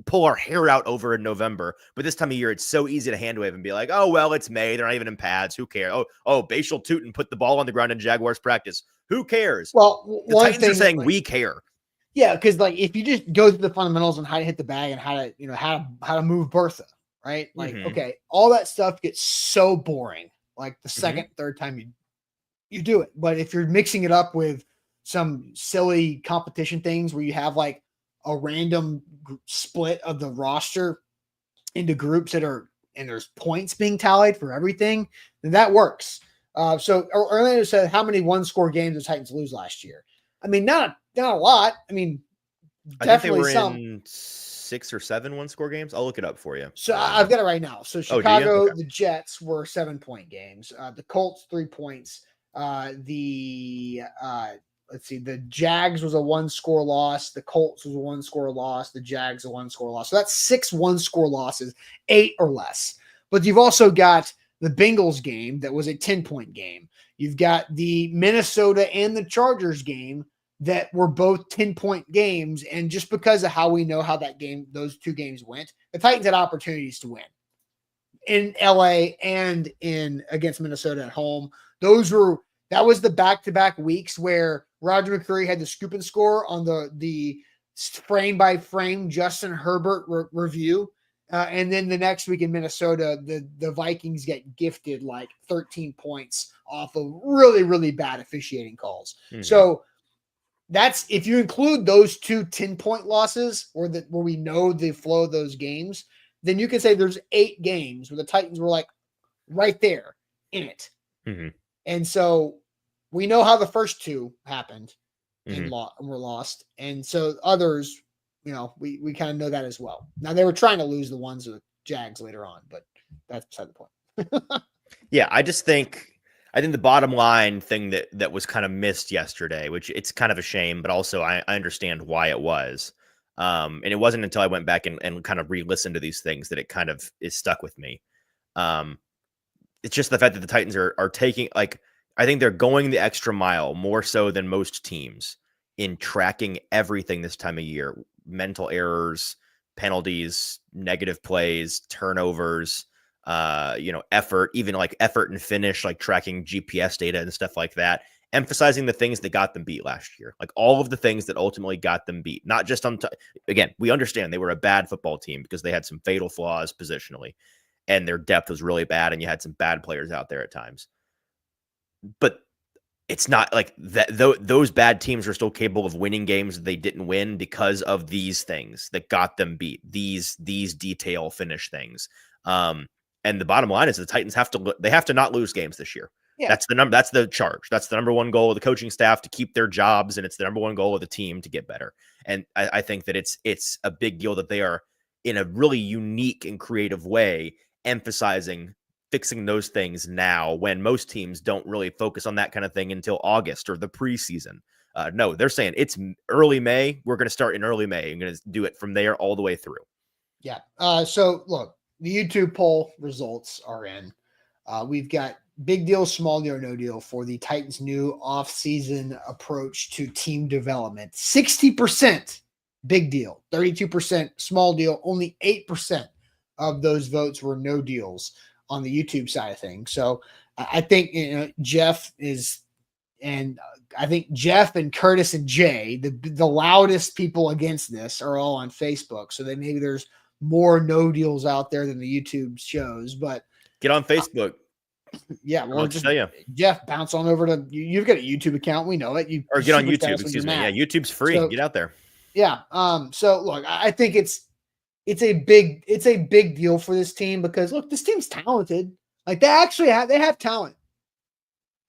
pull our hair out over in November. But this time of year, it's so easy to hand wave and be like, oh, well, it's May. They're not even in pads. Who cares? Oh, Bashal Tootin put the ball on the ground in Jaguars practice. Who cares? Well, the Titans are saying we care. Yeah, because like if you just go through the fundamentals on how to hit the bag and how to move Bertha, right? Like, okay, all that stuff gets so boring. Like the second, third time you do it. But if you're mixing it up with some silly competition things where you have like a random split of the roster into groups and there's points being tallied for everything, then that works. So Orlando said, how many 1-score games the Titans lose last year? I mean, not a lot. I mean, definitely I think they were some. in 6 or 7 1-score games. I'll look it up for you. So I've got it right now. So Chicago, the Jets were 7-point games. The Colts 3 points. Let's see, the Jags was a 1-score loss. The Colts was a 1-score loss. The Jags a 1-score loss. So that's 6 1-score losses, 8 or less. But you've also got the Bengals game that was a 10-point game. You've got the Minnesota and the Chargers game that were both 10-point games. And just because of how we know how those 2 games went, the Titans had opportunities to win in LA and against Minnesota at home. Those were That was the back-to-back weeks where Roger McCreary had the scoop and score on the frame-by-frame Justin Herbert review. And then the next week in Minnesota, the Vikings get gifted like 13 points off of really, really bad officiating calls. Mm-hmm. So that's, if you include those two 10-point losses where we know the flow of those games, then you can say there's 8 games where the Titans were like right there in it. Mm-hmm. And so we know how the first 2 happened and were lost. And so others, we kind of know that as well. Now they were trying to lose the ones with Jags later on, but that's beside the point. Yeah, I think the bottom line thing that was kind of missed yesterday, which it's kind of a shame, but also I understand why it was. And it wasn't until I went back and kind of re-listened to these things that it kind of is stuck with me. It's just the fact that the Titans are taking, like, I think they're going the extra mile more so than most teams in tracking everything this time of year. Mental errors, penalties, negative plays, turnovers, effort, even like effort and finish, like tracking GPS data and stuff like that, emphasizing the things that got them beat last year, like all of the things that ultimately got them beat, not just again, we understand they were a bad football team because they had some fatal flaws positionally and their depth was really bad. And you had some bad players out there at times, but it's not like that. Those bad teams are still capable of winning games that they didn't win because of these things that got them beat, these detail finish things. And the bottom line is the Titans have to not lose games this year. Yeah. That's the charge. That's the number one goal of the coaching staff, to keep their jobs. And it's the number one goal of the team to get better. And I think that it's a big deal that they are, in a really unique and creative way, emphasizing fixing those things now, when most teams don't really focus on that kind of thing until August or the preseason. No, they're saying it's early May. We're going to start in early May and going to do it from there all the way through. Yeah. So look, the YouTube poll results are in. We've got big deal, small deal, or no deal for the Titans' new off-season approach to team development. 60% big deal, 32% small deal. Only 8% of those votes were no deals on the YouTube side of things. So I think Jeff and Curtis and Jay, the loudest people against this, are all on Facebook. So that maybe there's more no deals out there than the YouTube shows. But get on Facebook. Yeah, well, just tell you, Jeff, bounce on over to you've got a YouTube account. We know it. Or get on YouTube. Excuse me. Yeah, YouTube's free. So, get out there. Yeah. So look, I think it's a big deal for this team because look, this team's talented. Like they have talent.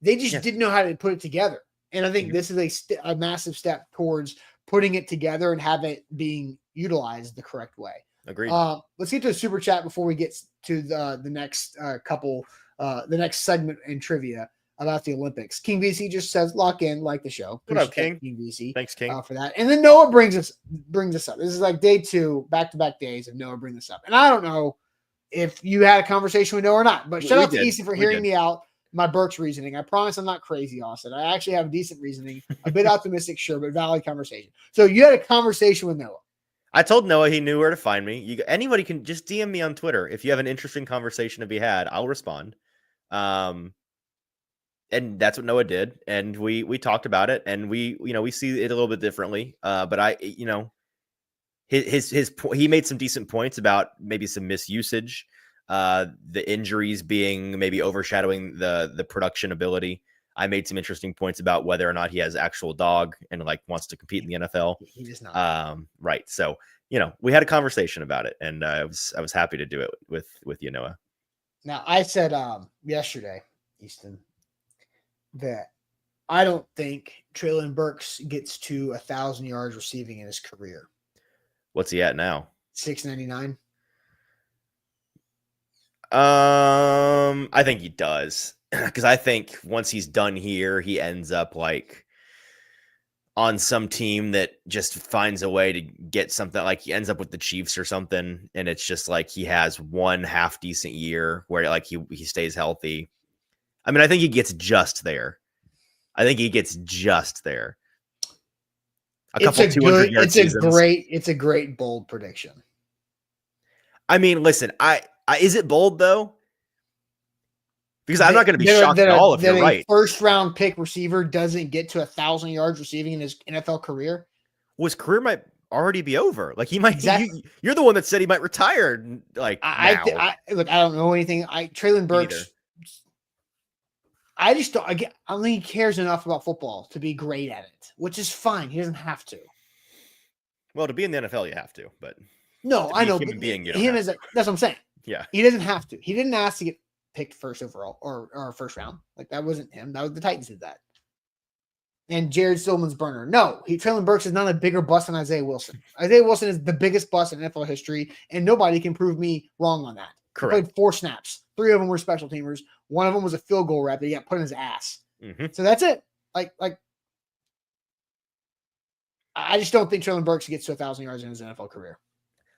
They just didn't know how to put it together. And I think this is a massive step towards putting it together and have it being utilized the correct way. Agreed. Let's get to a super chat before we get to the next the next segment in trivia about the Olympics. King VC just says, lock in, like the show. What up, King? King VC. Thanks, King. For that. And then Noah brings us up. This is like day 2, back-to-back days of Noah bring this up. And I don't know if you had a conversation with Noah or not, but shout out to Easton for hearing me out, my Birch reasoning. I promise I'm not crazy, Austin. I actually have decent reasoning, a bit optimistic, sure, but valid conversation. So you had a conversation with Noah. I told Noah he knew where to find me. Anybody can just DM me on Twitter. If you have an interesting conversation to be had, I'll respond. And that's what Noah did. And we talked about it, and we see it a little bit differently. But he made some decent points about maybe some misusage, the injuries being maybe overshadowing the production ability. I made some interesting points about whether or not he has actual dog and wants to compete in the NFL. He does not. Right. So, we had a conversation about it, and I was happy to do it with you, Noah. Now, I said yesterday, Easton, that I don't think Treylon Burks gets to 1,000 yards receiving in his career. What's he at now? 699. I think he does, because I think once he's done here, he ends up on some team that just finds a way to get something, like he ends up with the Chiefs or something, and it's just like he has one half decent year where he stays healthy. I mean, I think he gets just there. A couple 200-yard seasons. It's a great bold prediction. I mean, listen, I is it bold though? Because I'm not going to be shocked at all if you're right. First round pick receiver doesn't get to 1,000 yards receiving in his NFL career. Well, his career might already be over. Like he might. Exactly. You're the one that said he might retire. Like now. Look, I don't know anything. Traylon Burks. I just don't. I don't think he cares enough about football to be great at it, which is fine. He doesn't have to. Well, to be in the NFL, you have to. But no, I know. Human being, you don't that's what I'm saying. Yeah, he doesn't have to. He didn't ask to get picked first overall or first round. Like that wasn't him. That was the Titans did that. And Jared Stillman's burner. No, Traylon Burks is not a bigger bust than Isaiah Wilson. Isaiah Wilson is the biggest bust in NFL history, and nobody can prove me wrong on that. Correct. He played 4 snaps. 3 of them were special teamers. One of them was a field goal rep that he got put in his ass. Mm-hmm. So that's it. Like I just don't think Traylon Burks gets to 1,000 yards in his NFL career,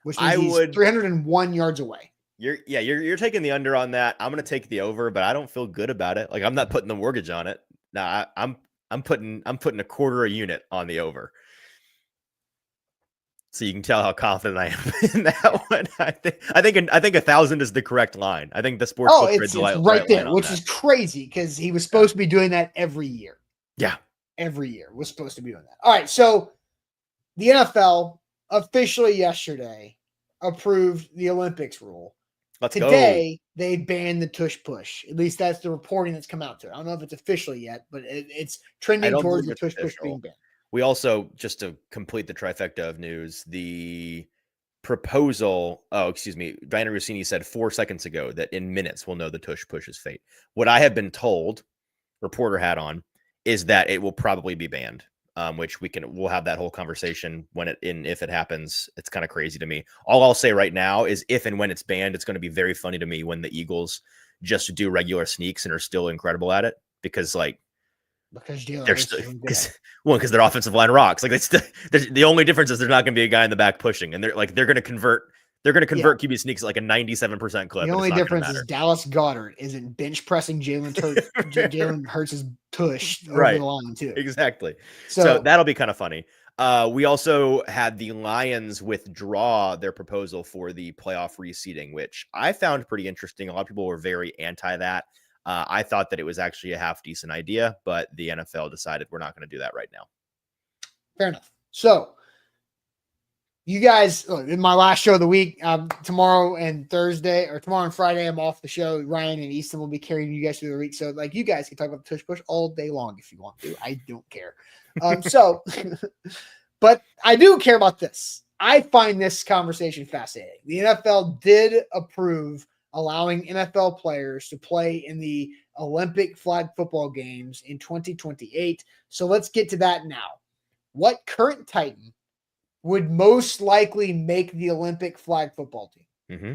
which means he's 301 yards away. You're taking the under on that. I'm going to take the over, but I don't feel good about it. Like I'm not putting the mortgage on it. Nah, I'm putting a quarter a unit on the over. So you can tell how confident I am in that one. I think 1,000 is the correct line. I think the sports book it's right there, which is crazy because he was supposed to be doing that every year. Yeah, every year was supposed to be doing that. All right, so the NFL officially yesterday approved the Olympics rule. Today, they banned the tush push. At least that's the reporting that's come out to it. I don't know if it's officially yet, but it's trending towards the tush push being banned. We also, just to complete the trifecta of news, the proposal, Diana Rossini said 4 seconds ago that in minutes we'll know the tush push's fate. What I have been told, reporter hat on, is that it will probably be banned. Which we'll have that whole conversation if it happens. It's kind of crazy to me. All I'll say right now is if and when it's banned, it's going to be very funny to me when the Eagles just do regular sneaks and are still incredible at it because they're still because their offensive line rocks. Like the only difference is there's not going to be a guy in the back pushing, and they're going to convert. They're going to convert QB sneaks at like a 97% clip. The only difference is Dallas Goedert isn't bench pressing Jalen Hurts' tush over the line too. Exactly. So that'll be kind of funny. We also had the Lions withdraw their proposal for the playoff reseeding, which I found pretty interesting. A lot of people were very anti that. I thought that it was actually a half decent idea, but the NFL decided we're not going to do that right now. Fair enough. So you guys, in my last show of the week, tomorrow and Friday, I'm off the show. Ryan and Easton will be carrying you guys through the week. So you guys can talk about the tush push all day long if you want to. I don't care. But I do care about this. I find this conversation fascinating. The NFL did approve allowing NFL players to play in the Olympic flag football games in 2028. So let's get to that now. What current Titan would most likely make the Olympic flag football team? Mm-hmm.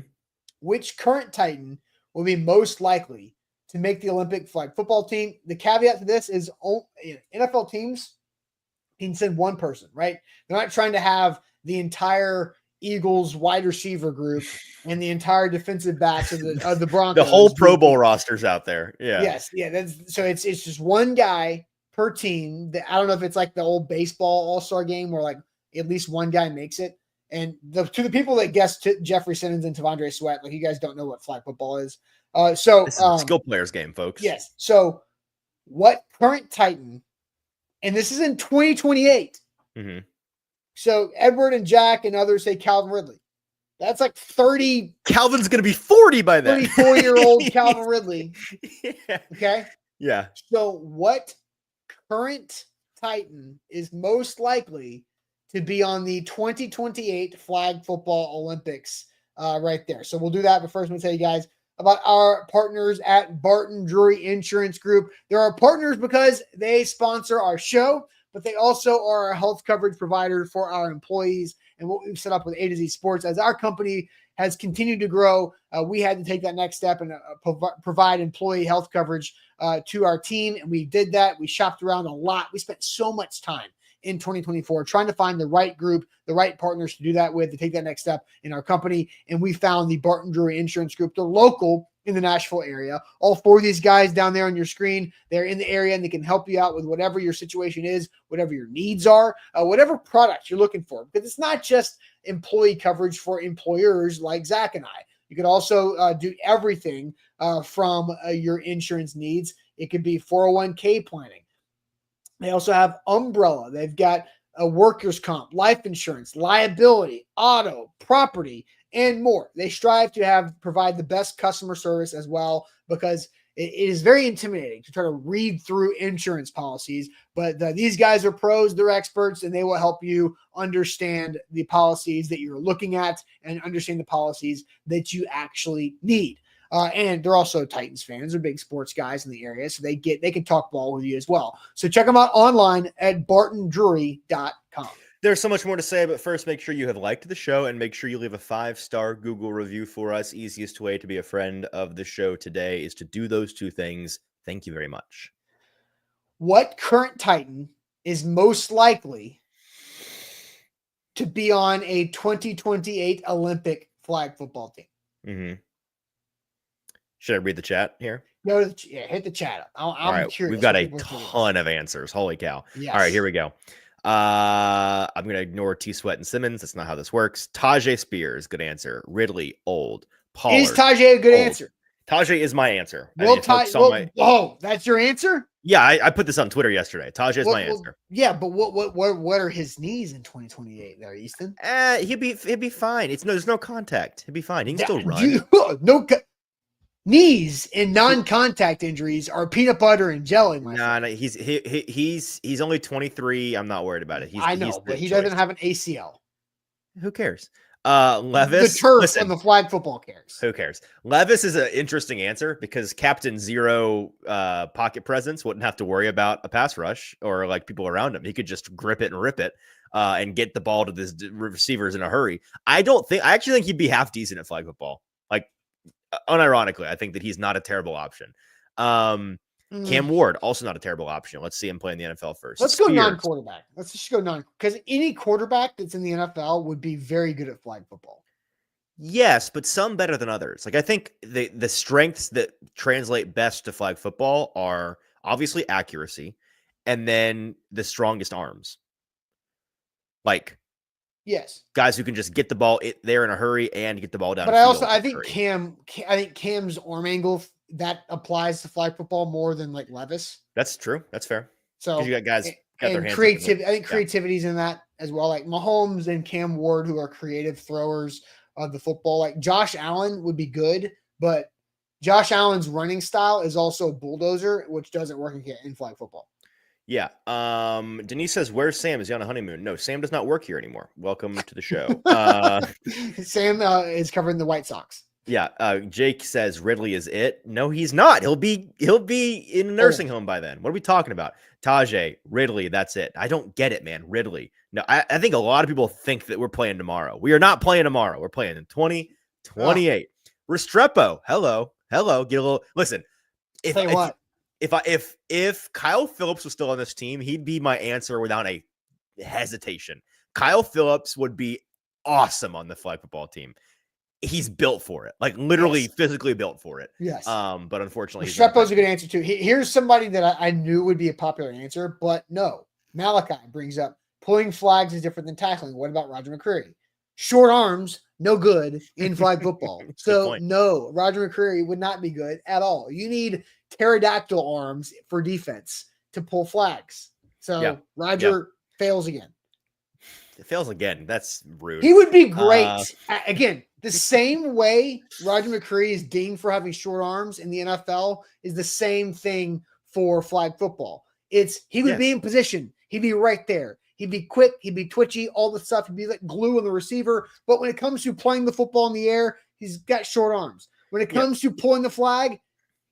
Which current Titan will be most likely to make the Olympic flag football team? The caveat to this is NFL teams can send one person, right? They're not trying to have the entire Eagles wide receiver group and the entire defensive backs of the Broncos. The whole Pro Bowl roster's out there. Yeah. Yes. Yeah. It's just one guy per team. I don't know if it's like the old baseball all-star game where at least one guy makes it. And to the people that guessed Jeffrey Simmons and Tavondre Sweat, you guys don't know what flag football is. This is a skill players game, folks. Yes. So what current Titan, and this is in 2028. Mm-hmm. So Edward and Jack and others say Calvin Ridley. That's 30. Calvin's going to be 40 by then. 34-year-old Calvin Ridley. Yeah. Okay. Yeah. So what current Titan is most likely to be on the 2028 flag football Olympics right there? So we'll do that. But first, I'm going to tell you guys about our partners at Barton Drury Insurance Group. They're our partners because they sponsor our show, but they also are a health coverage provider for our employees and what we've set up with A to Z Sports. As our company has continued to grow, we had to take that next step and provide employee health coverage to our team. And we did that. We shopped around a lot. We spent so much time in 2024 trying to find the right group, the right partners to do that with, to take that next step in our company. And we found the Barton Drury Insurance Group. They're local in the Nashville area. All 4 of these guys down there on your screen, they're in the area and they can help you out with whatever your situation is, whatever your needs are, whatever product you're looking for. Because it's not just employee coverage for employers like Zach and I. You could also do everything from your insurance needs. It could be 401k planning. They also have umbrella. They've got a workers' comp, life insurance, liability, auto, property, and more. They strive to provide the best customer service as well, because it is very intimidating to try to read through insurance policies. But these guys are pros, they're experts, and they will help you understand the policies that you're looking at and understand the policies that you actually need. And they're also Titans fans. They're big sports guys in the area, so they can talk ball with you as well. So check them out online at bartondrury.com. There's so much more to say, but first, make sure you have liked the show and make sure you leave a 5-star Google review for us. Easiest way to be a friend of the show today is to do those two things. Thank you very much. What current Titan is most likely to be on a 2028 Olympic flag football team? Mm-hmm. Should I read the chat here? Hit the chat up. I'm All right, curious. we've got a ton of answers. Holy cow. Yes. All right, here we go. I'm going to ignore T. Sweat and Simmons. That's not how this works. Tajay Spears, good answer. Ridley, old. Pollard, is Tajay a good old. answer? Tajay is my answer. Whoa, that's your answer? Yeah, I put this on Twitter yesterday. Tajay is my answer. Yeah, but what are his knees in 2028 there, Easton? He'd be fine. There's no contact. He'd be fine. He can still run. Knees and non-contact injuries are peanut butter and jelly. No, he's only 23. I'm not worried about it. I know, but he doesn't have an ACL. Who cares? Levis, the turf and the flag football cares. Who cares? Levis is an interesting answer because Captain Zero pocket presence wouldn't have to worry about a pass rush or like people around him. He could just grip it and rip it and get the ball to the receivers in a hurry. I actually think he'd be half decent at flag football. Like, unironically, I think that he's not a terrible option. Cam Ward, also not a terrible option. Let's see him play in the NFL first. Let's go non-quarterback. Let's just go because any quarterback that's in the NFL would be very good at flag football. Yes, but some better than others. Like, I think the strengths that translate best to flag football are obviously accuracy and then the strongest arms. Like, yes, guys who can just get the ball there in a hurry and get the ball down. But I think Cam's arm angle that applies to flag football more than like Levis. That's true. That's fair. So you got guys got their hands. Creativity. I think creativity's in that as well. Like Mahomes and Cam Ward, who are creative throwers of the football. Like Josh Allen would be good, but Josh Allen's running style is also a bulldozer, which doesn't work in flag football. Yeah. Denise says, "Where's Sam? Is he on a honeymoon?" No, Sam does not work here anymore. Welcome to the show. Sam is covering the White Sox. Yeah. Jake says Ridley is it. No, he's not. He'll be in a nursing home by then. What are we talking about? Tajay, Ridley, that's it. I don't get it, man. Ridley. No, I think a lot of people think that we're playing tomorrow. We are not playing tomorrow. We're playing in 2028. Restrepo. Hello. Get a little listen. If Kyle Phillips was still on this team, he'd be my answer without a hesitation. Kyle Phillips would be awesome on the flag football team. He's built for it, like literally physically built for it. Yes. But unfortunately, Restrepo's a good answer too. Here's somebody that I knew would be a popular answer, but no. Malachi brings up pulling flags is different than tackling. What about Roger McCreary? Short arms, no good in flag football. So no, Roger McCreary would not be good at all. You need pterodactyl arms for defense to pull flags. So Roger fails again. It fails again. That's rude. He would be great. Again, the same way Roger McCreary is dinged for having short arms in the NFL is the same thing for flag football. He would be in position. He'd be right there. He'd be quick. He'd be twitchy, all the stuff. He'd be like glue on the receiver. But when it comes to playing the football in the air, he's got short arms. When it comes to pulling the flag,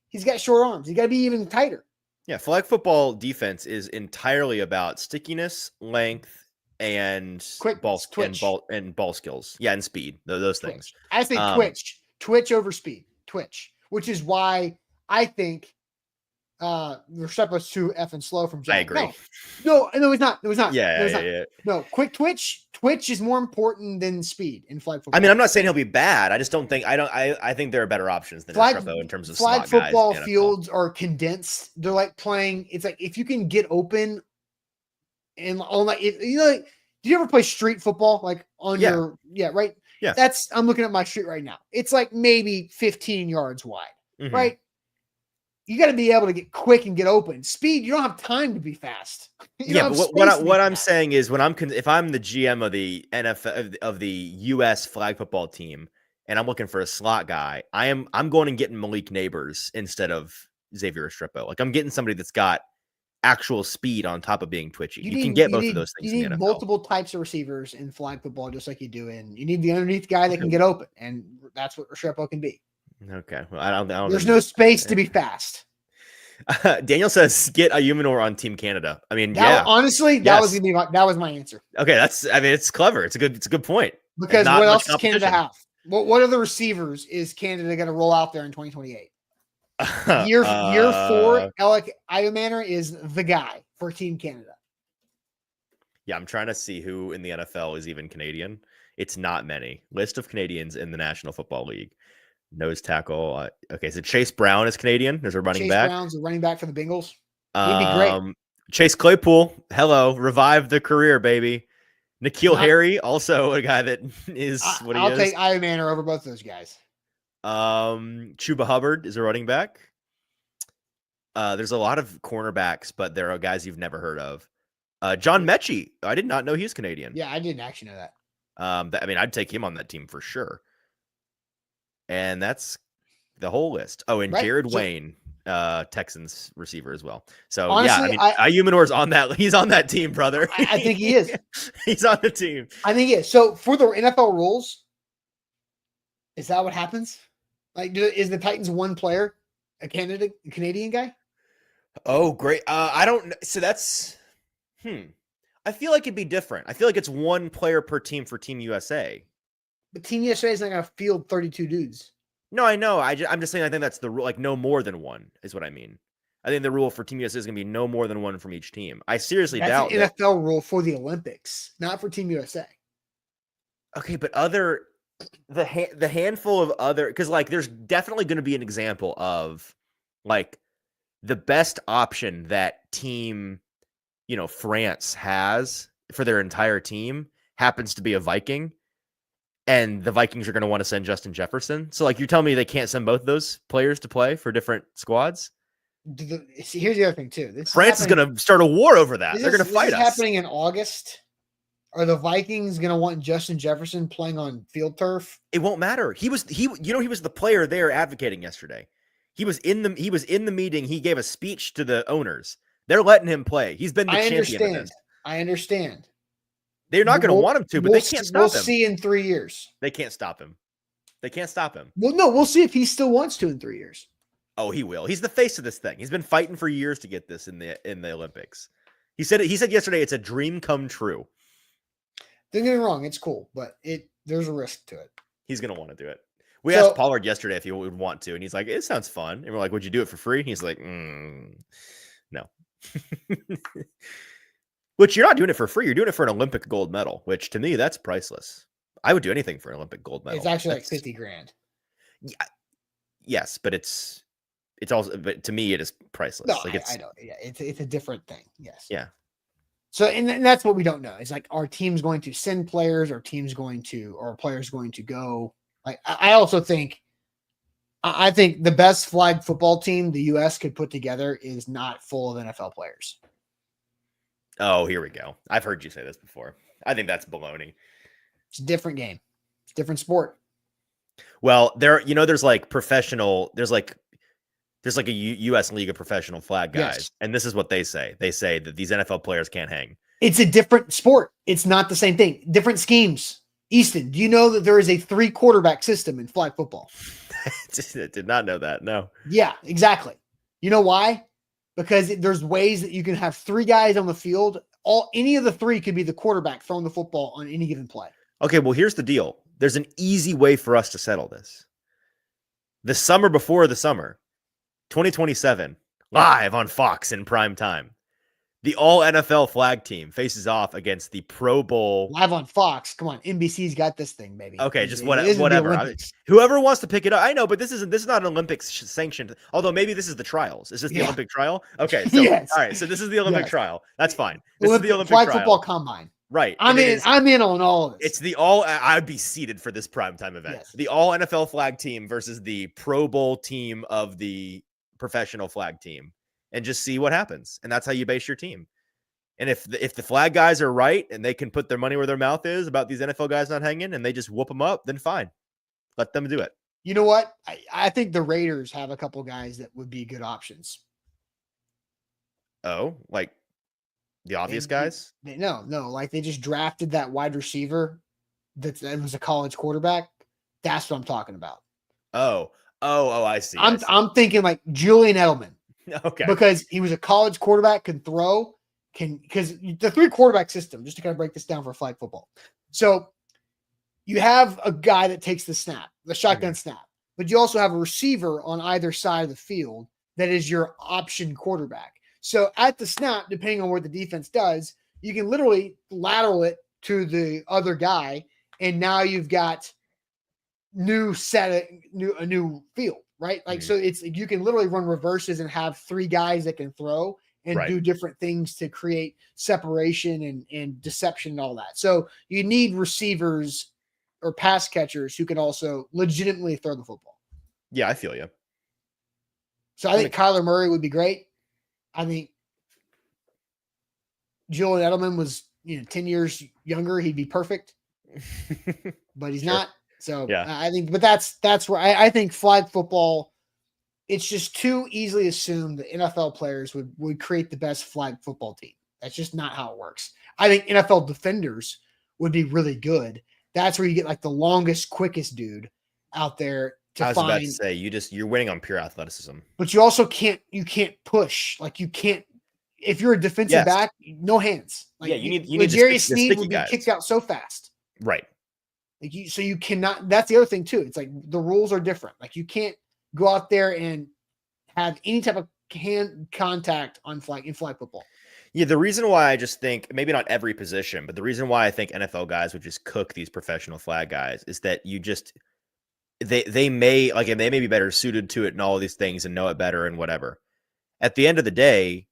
he's got short arms. He's got to be even tighter. Yeah, flag football defense is entirely about stickiness, length, and quick ball skills. Yeah, and speed. Those things. I think twitch over speed. Which is why I think Restrepo's too effing slow from Jack. I agree. No, he's not. Yeah. No, quick twitch is more important than speed in flag football. I mean, I'm not saying he'll be bad. I just don't think I think there are better options than Restrepo in terms of flag football fields are condensed. They're like playing. It's like if you can get open and all that. Did you ever play street football? Like on your right? Yeah. I'm looking at my street right now. It's like maybe 15 yards wide, Mhm. right? You got to be able to get quick and get open. Speed, you don't have time to be fast. You Yeah, don't but have what space to be what I'm fast. saying is if I'm the GM of the NFL of the US flag football team and I'm looking for a slot guy, I'm going and getting Malik Neighbors instead of Xavier Restrepo. Like I'm getting somebody that's got actual speed on top of being twitchy. You can get both of those things You in the need NFL. multiple types of receivers in flag football, just like you do in. You need the underneath guy that can get open, and that's what Restrepo can be. Okay. Well, I don't There's know. no space to be fast. Daniel says get a Ayumanor on Team Canada. I mean, Honestly, that was Yes. gonna be that was my answer. Okay, it's clever. It's a good point. And Because not what much else does Canada competition. have? What other receivers is Canada going to roll out there in 2028? Year 4, Alec Ayumanor is the guy for Team Canada. Yeah, I'm trying to see who in the NFL is even Canadian. It's not many. List of Canadians in the National Football League. Nose tackle. Okay, so Chase Brown is Canadian. There's a running Chase back. Brown's a running back for the Bengals. He'd be great. Chase Claypool. Hello, revive the career, baby. N'Keal Harry, also a guy that is what he is. I'll take Ayumanor over both those guys. Chuba Hubbard is a running back. There's a lot of cornerbacks, but there are guys you've never heard of. John Mechie. I did not know he's Canadian. Yeah, I didn't actually know that. I mean, I'd take him on that team for sure. And that's the whole list. Oh, and Right. Jared Wayne, Texans receiver as well. So Honestly, yeah, I mean, Ayumanor's on that. He's on that team, brother. I think he is. He's on the team. I think he is. So for the NFL rules, is that what happens? Like, is the Titans one player a Canadian guy? Oh, great. I don't. So that's. I feel like it'd be different. I feel like it's one player per team for Team USA. But Team USA is not going to field 32 dudes. No, I know. I'm just saying I think that's the rule. Like no more than one is what I mean. I think the rule for Team USA is going to be no more than one from each team. I seriously doubt that's an NFL rule for the Olympics, not for Team USA. Okay, but the handful of other, because like there's definitely going to be an example of like the best option that team, France has for their entire team happens to be a Viking. And the Vikings are going to want to send Justin Jefferson. So, like, you're telling me they can't send both those players to play for different squads? Here's the other thing, too. France is going to start a war over that. They're going to fight us. This is happening in August. Are the Vikings going to want Justin Jefferson playing on field turf? It won't matter. He was the player they were advocating yesterday. He was in the meeting. He gave a speech to the owners. They're letting him play. He's been the champion of this. I understand. They're not going to want him to, but they can't stop him. We'll see in 3 years. They can't stop him. They can't stop him. Well, no, we'll see if he still wants to in 3 years. Oh, he will. He's the face of this thing. He's been fighting for years to get this in the Olympics. He said yesterday it's a dream come true. Don't get me wrong, it's cool, but there's a risk to it. He's going to want to do it. We asked Pollard yesterday if he would want to, and he's like, it sounds fun. And we're like, would you do it for free? And he's like, no. Which you're not doing it for free. You're doing it for an Olympic gold medal, which to me, that's priceless. I would do anything for an Olympic gold medal. It's actually like $50,000. Yeah, yes, but it's also, but to me, it is priceless. No, like I know. Yeah, it's a different thing. Yes. Yeah. So, and that's what we don't know. It's like, are teams going to send players, or players going to go? Like, I also think, I think the best flag football team the U.S. could put together is not full of NFL players. Oh, here we go. I've heard you say this before. I think that's baloney. It's a different game. It's a different sport. Well, there's like professional, there's like a U.S. League of Professional Flag guys. Yes. And this is what they say. They say that these NFL players can't hang. It's a different sport. It's not the same thing. Different schemes. Easton, do you know that there is a 3 quarterback system in flag football? I did not know that. No. Yeah, exactly. You know why? Because there's ways that you can have 3 guys on the field. Any of the 3 could be the quarterback throwing the football on any given play. Okay, well, here's the deal. There's an easy way for us to settle this. The summer before the summer, 2027, live on Fox in prime time. The all NFL flag team faces off against the Pro Bowl. Live on Fox. Come on. NBC's got this thing, baby. Okay, just It isn't the whatever. Olympics. Whoever wants to pick it up. I know, but this is not an Olympics sanctioned. Although maybe this is the trials. Is this the Olympic trial? Okay. So, Yes. all right. So this is the Olympic Yes. trial. That's fine. This is the Olympic flag trial. football combine. Right. I'm in on all of this. It's the all. I would be seated for this primetime event. Yes. The all NFL flag team versus the Pro Bowl team of the professional flag team, and just see what happens. And that's how you base your team. And if the flag guys are right and they can put their money where their mouth is about these NFL guys not hanging, and they just whoop them up, then fine, let them do it. You know what? I think the Raiders have a couple guys that would be good options. Oh, like the obvious guys? No. Like they just drafted that wide receiver that was a college quarterback. That's what I'm talking about. Oh, I see. I'm thinking like Julian Edelman. Okay. Because he was a college quarterback, can throw, because the 3 quarterback system, just to kind of break this down for flag football. So you have a guy that takes the snap, the shotgun snap, but you also have a receiver on either side of the field that is your option quarterback. So at the snap, depending on what the defense does, you can literally lateral it to the other guy, and now you've got a new field, right? Like, so it's you can literally run reverses and have 3 guys that can throw and do different things to create separation and deception and all that. So you need receivers or pass catchers who can also legitimately throw the football. Yeah, I feel you. So I think Kyler Murray would be great. I think Julian Edelman was, 10 years younger. He'd be perfect, but he's not. So yeah. I think, but that's where I think flag football, it's just too easily assumed that NFL players would create the best flag football team. That's just not how it works. I think NFL defenders would be really good. That's where you get like the longest, quickest dude out there to find. I was about to say, you're winning on pure athleticism. But you also can't push. Like you can't, if you're a defensive back, no hands. Like you need L'Jarius Sneed would be kicked out so fast. Right. Like so you cannot, that's the other thing too. It's like the rules are different. Like you can't go out there and have any type of hand contact in flag football. Yeah, the reason why I just think, maybe not every position, but the reason why I think NFL guys would just cook these professional flag guys is that you just, they may be better suited to it and all of these things and know it better and whatever. At the end of the day,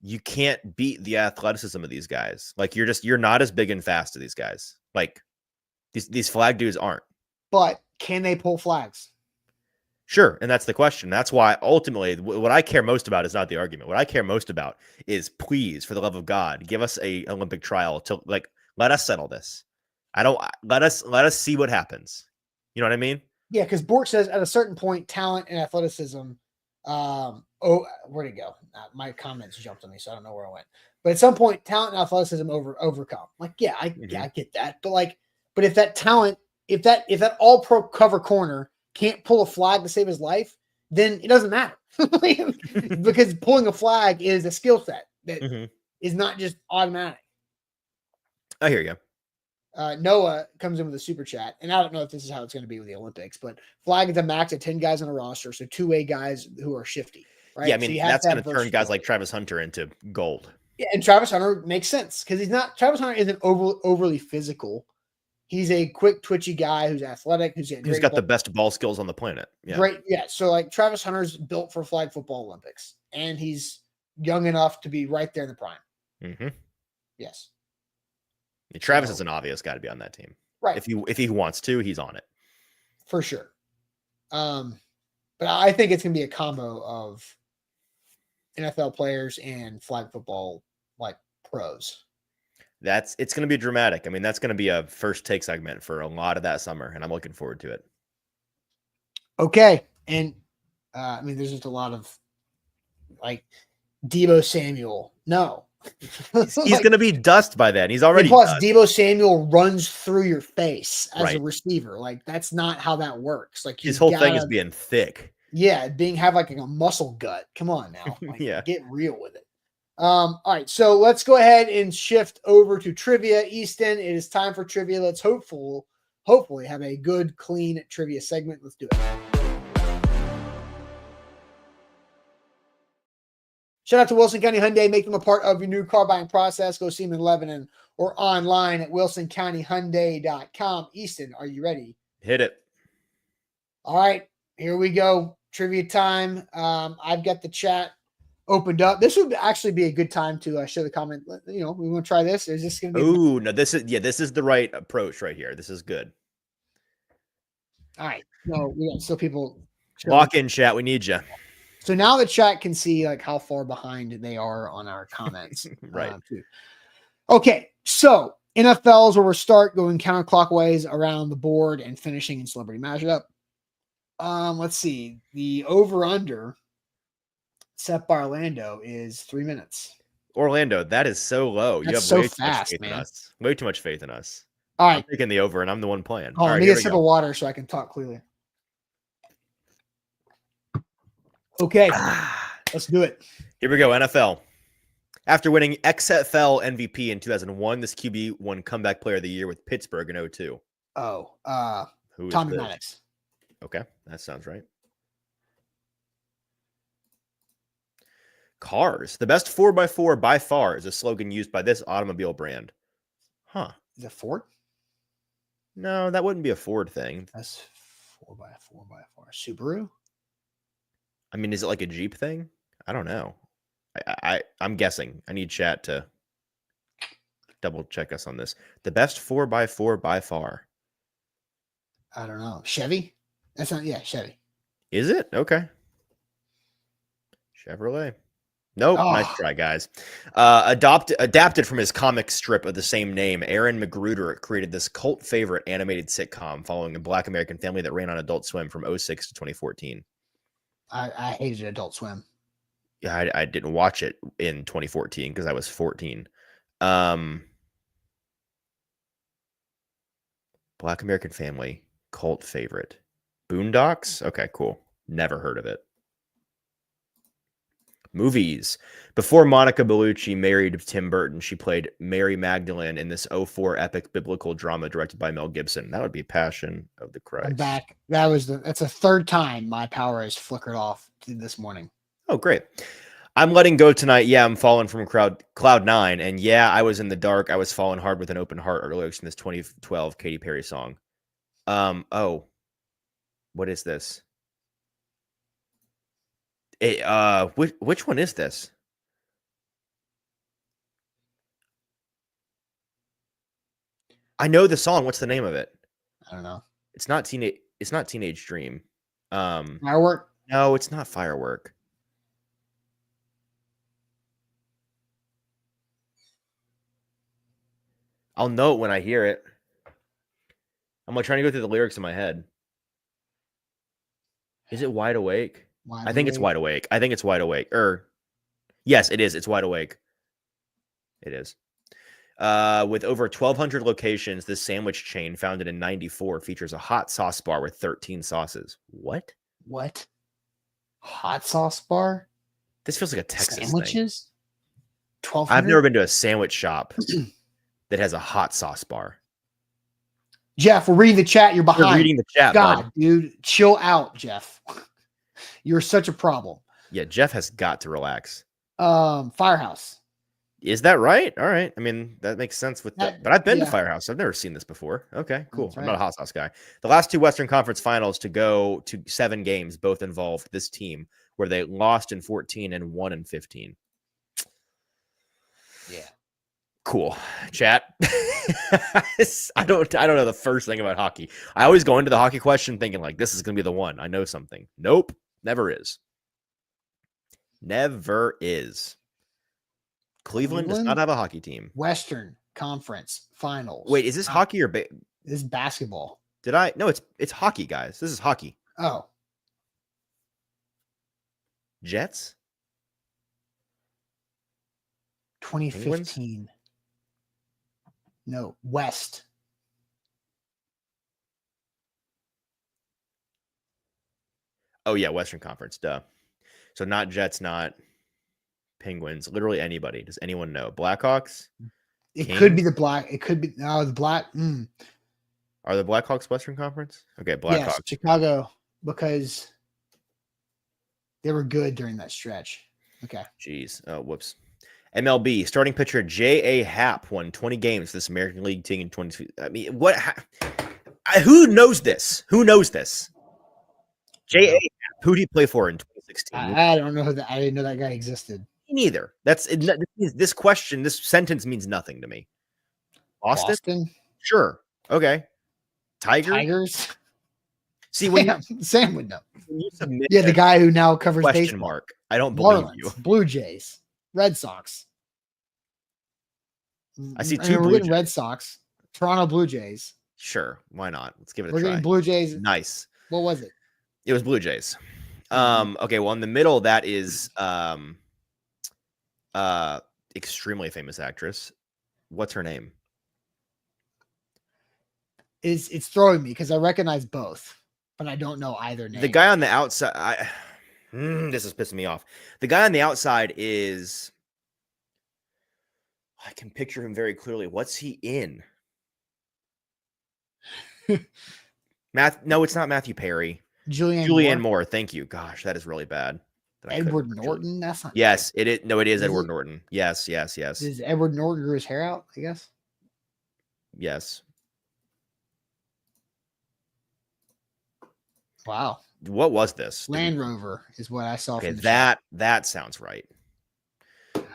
you can't beat the athleticism of these guys. Like you're not as big and fast as these guys. Like these flag dudes aren't. But can they pull flags? Sure. And that's the question. That's why ultimately what I care most about is not the argument. What I care most about is, please, for the love of God, give us a Olympic trial to let us settle this. Let us see what happens. You know what I mean? Yeah. Because Bork says at a certain point, talent and athleticism, where'd it go? My comments jumped on me, so I don't know where I went. But at some point, talent and athleticism overcome. Like, yeah, I get that. But if that talent, if that all pro cover corner can't pull a flag to save his life, then it doesn't matter. Because pulling a flag is a skill set that is not just automatic. I hear you. Noah comes in with a super chat, and I don't know if this is how it's going to be with the Olympics, but flag is a max of 10 guys on a roster, so 2-way guys who are shifty. Right? Yeah, I mean, that's going to turn guys like Travis Hunter into gold. Yeah, and Travis Hunter makes sense because Travis Hunter isn't overly physical. He's a quick, twitchy guy who's athletic, who's got the best ball skills on the planet. Yeah. Great. Yeah. So like Travis Hunter's built for flag football Olympics, and he's young enough to be right there in the prime. Mm-hmm. Yes. Travis is an obvious guy to be on that team. Right. If he wants to, he's on it. For sure. But I think it's going to be a combo of NFL players and flag football like pros. It's going to be dramatic. I mean, that's going to be a first take segment for a lot of that summer, and I'm looking forward to it. Okay. And I mean, there's just a lot of like Deebo Samuel. No. He's going to be dust by then. He's already plus dust. Deebo Samuel runs through your face as a receiver. Like that's not how that works. Like his whole thing is being thick. Yeah, have like a muscle gut. Come on now. Like, get real with it. All right, so let's go ahead and shift over to trivia. Easton, it is time for trivia. Let's hopefully have a good, clean trivia segment. Let's do it. Shout out to Wilson County Hyundai. Make them a part of your new car buying process. Go see them in Lebanon or online at wilsoncountyhyundai.com. Easton, are you ready? Hit it. All right, here we go. Trivia time. I've got the chat opened up. This would actually be a good time to show the comment. We want to try this. Is this going to be? Ooh, no, this is the right approach right here. This is good. All right. No, we got still people. Lock in, chat. We need you. So now the chat can see like how far behind they are on our comments. Right. Okay. So NFL is where we'll start going counterclockwise around the board and finishing in celebrity mashup. Let's see. The over/under set by Orlando is 3 minutes. Orlando, that is so low. You have That's so way too much fast, faith in man. us. Way too much faith in us. All I'm right. taking the over, and I'm the one playing. Oh, All let right, me here get a we sip go. of water so I can talk clearly. Okay. Let's do it. Here we go, NFL. After winning XFL MVP in 2001, this QB won Comeback Player of the Year with Pittsburgh in 2002. Oh, Who is Tommy this? Maddox. Okay, that sounds right. Cars. The best 4x4 by far is a slogan used by this automobile brand. Huh. Is it Ford? No, that wouldn't be a Ford thing. That's 4x4. Subaru? I mean, is it like a Jeep thing? I don't know. I'm guessing. I need chat to double check us on this. The best 4x4 by far. I don't know. Chevy? That's not, Chevy. Is it? Okay. Chevrolet. Nope. Oh. Nice try, guys. Adapted from his comic strip of the same name, Aaron McGruder created this cult favorite animated sitcom following a Black American family that ran on Adult Swim from 2006 to 2014. I hated Adult Swim. Yeah, I didn't watch it in 2014 because I was 14. Black American Family, cult favorite. Boondocks? Okay, cool. Never heard of it. Movies. Before Monica Bellucci married Tim Burton, she played Mary Magdalene in this 2004 epic biblical drama directed by Mel Gibson. That would be Passion of the Christ. I'm back. That's a third time my power has flickered off this morning. Oh, great. I'm letting go tonight. Yeah, I'm falling from cloud 9. And yeah, I was in the dark. I was falling hard with an open heart earlier in this 2012 Katy Perry song. Oh, what is this? Which one is this? I know the song. What's the name of it? I don't know. It's not Teenage Dream. Firework? No, it's not Firework. I'll know it when I hear it. I'm like trying to go through the lyrics in my head. Is it Wide Awake? I think it's Wide Awake. I think it's Wide Awake. Yes, it is. It's Wide Awake. It is. With over 1,200 locations, this sandwich chain, founded in 1994, features a hot sauce bar with 13 sauces. What? Hot sauce bar? This feels like a Texas Sandwiches? thing. 1,200? I've never been to a sandwich shop that has a hot sauce bar. Jeff, we're reading the chat. You're behind. You're reading the chat, God, bud. dude. Chill out, Jeff. You're such a problem. Yeah, Jeff has got to relax. Firehouse. Is that right? All right. I mean, that makes sense with that. But I've been to Firehouse. I've never seen this before. Okay, cool. That's I'm right. not a hot sauce guy. The last two Western Conference finals to go to 7 games both involved this team, where they lost in 14 and won in 15. Yeah. Cool. Chat. I don't know the first thing about hockey. I always go into the hockey question thinking like this is gonna be the one. I know something. Nope. Never is. Never is. Cleveland does not have a hockey team. Western Conference Finals. Wait, is this hockey or this is basketball? No, it's hockey, guys. This is hockey. Oh. Jets? 2015. Penguins? No, West. Oh yeah, Western Conference, duh. So not Jets, not Penguins, literally anybody. Does anyone know? Blackhawks? It Kings? could be the Black. It could be the Black. Are the Blackhawks Western Conference? Okay, Blackhawks. Yes, Chicago, because they were good during that stretch. Okay. Jeez. Oh, whoops. MLB starting pitcher J.A. Happ won 20 games this American League team in 22. I mean, what? Who knows this? Who knows this? J.A. Happ, who did he play for in 2016. I don't know that. I didn't know that guy existed. Me neither. This question, this sentence means nothing to me. Boston? Sure. Okay. Tigers? See, when Sam would know. you submit Yeah, the guy who now covers question baseball. mark, I don't believe Marlins, you. Blue Jays, Red Sox. I see mean, two we're Blue getting Jays. Red Sox, Toronto Blue Jays. Sure. Why not? Let's give it a We're try. getting Blue Jays. Nice. What was it? It was Blue Jays. Okay, well, in the middle, that is extremely famous actress. What's her name? It's throwing me because I recognize both, but I don't know either name. The guy on the outside, this is pissing me off. The guy on the outside is, I can picture him very clearly. What's he in? No, it's not Matthew Perry. Julianne Moore. Thank you. Gosh, that is really bad. Edward Norton. That's not. Yes, it is. No, it is Edward Norton. Yes. Does Edward Norton grew his hair out? I guess. Yes. Wow. What was this? Land Rover is what I saw. Okay, from the that sounds right.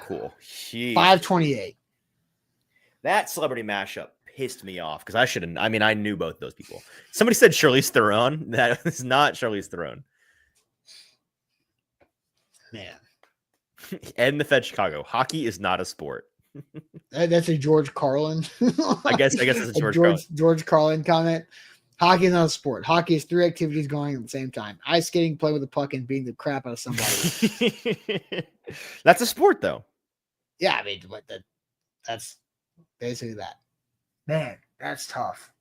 Cool. 528. That celebrity mashup pissed me off because I shouldn't. I mean, I knew both those people. Somebody said Charlize Theron. That is not Charlize Theron. Man. Ed and the Fed Chicago. Hockey is not a sport. That's a George Carlin. I guess it's a George Carlin. George Carlin comment. Hockey is not a sport. Hockey is 3 activities going at the same time: ice skating, play with a puck, and beating the crap out of somebody. That's a sport, though. Yeah, I mean, that's basically that. Man, that's tough.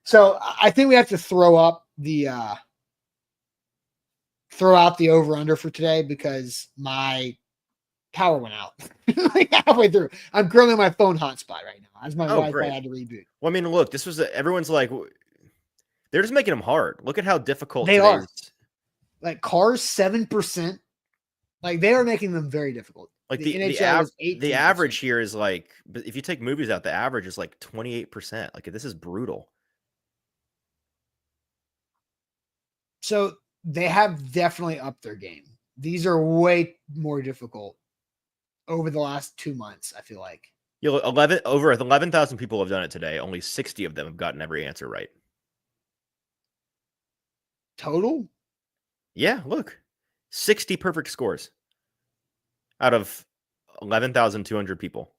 So I think we have to throw out the over under for today because my power went out like halfway through. I'm currently on my phone hotspot right now as my Wi-Fi had to reboot. Well, I mean, look, this was everyone's like, they're just making them hard. Look at how difficult they are. Like Cars 7%. Like they are making them very difficult. Like the average here is like, but if you take movies out, the average is like 28%. Like this is brutal. So they have definitely upped their game. These are way more difficult over the last 2 months, I feel like. Over 11,000 people have done it today. Only 60 of them have gotten every answer right. Total? Yeah, look. 60 perfect scores out of 11,200 people.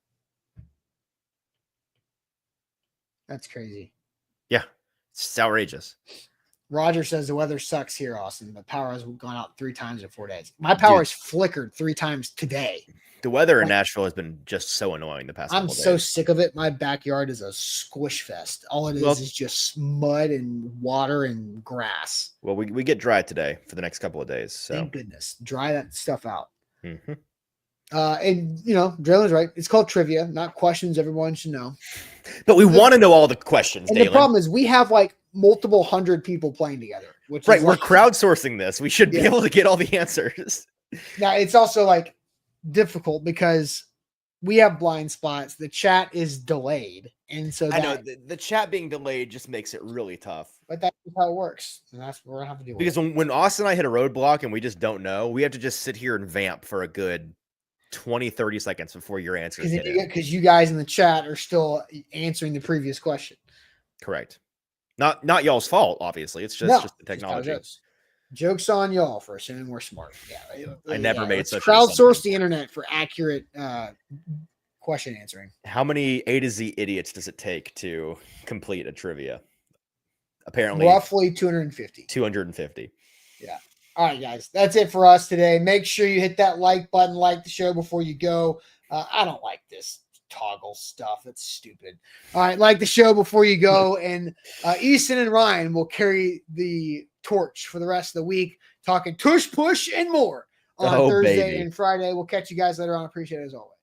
That's crazy. Yeah, it's outrageous. Roger says the weather sucks here, Austin. The power has gone out 3 times in 4 days. My power has flickered 3 times today. The weather in Nashville has been just so annoying the past couple days. I'm so sick of it. My backyard is a squish fest. All it is just mud and water and grass. Well, we get dry today for the next couple of days. So. Thank goodness. Dry that stuff out. Mm-hmm. And, Draylen's right. It's called trivia, not questions everyone should know. But we want to know all the questions, And Dalen. the problem is we have like multiple hundred people playing together. Which right, is we're crowdsourcing this. We should be able to get all the answers. Now, it's also like difficult because we have blind spots. The chat is delayed. And so I know the chat being delayed just makes it really tough. But that's how it works. And that's what we're going to have to deal with. Because when Austin and I hit a roadblock and we just don't know, we have to just sit here and vamp for a good 20, 30 seconds before your answer is hit. Because you guys in the chat are still answering the previous question. Correct. Not y'all's fault, obviously. It's just the technology. Jokes on y'all for assuming we're smart. Yeah, I never made such. Crowdsource the internet for accurate question answering. How many A to Z idiots does it take to complete a trivia? Apparently, roughly 250. 250. Yeah. All right, guys. That's it for us today. Make sure you hit that like button, like the show before you go. I don't like this toggle stuff. That's stupid. All right, like the show before you go. And Easton and Ryan will carry the torch for the rest of the week, talking tush push and more on Thursday and Friday. We'll catch you guys later on. Appreciate it as always.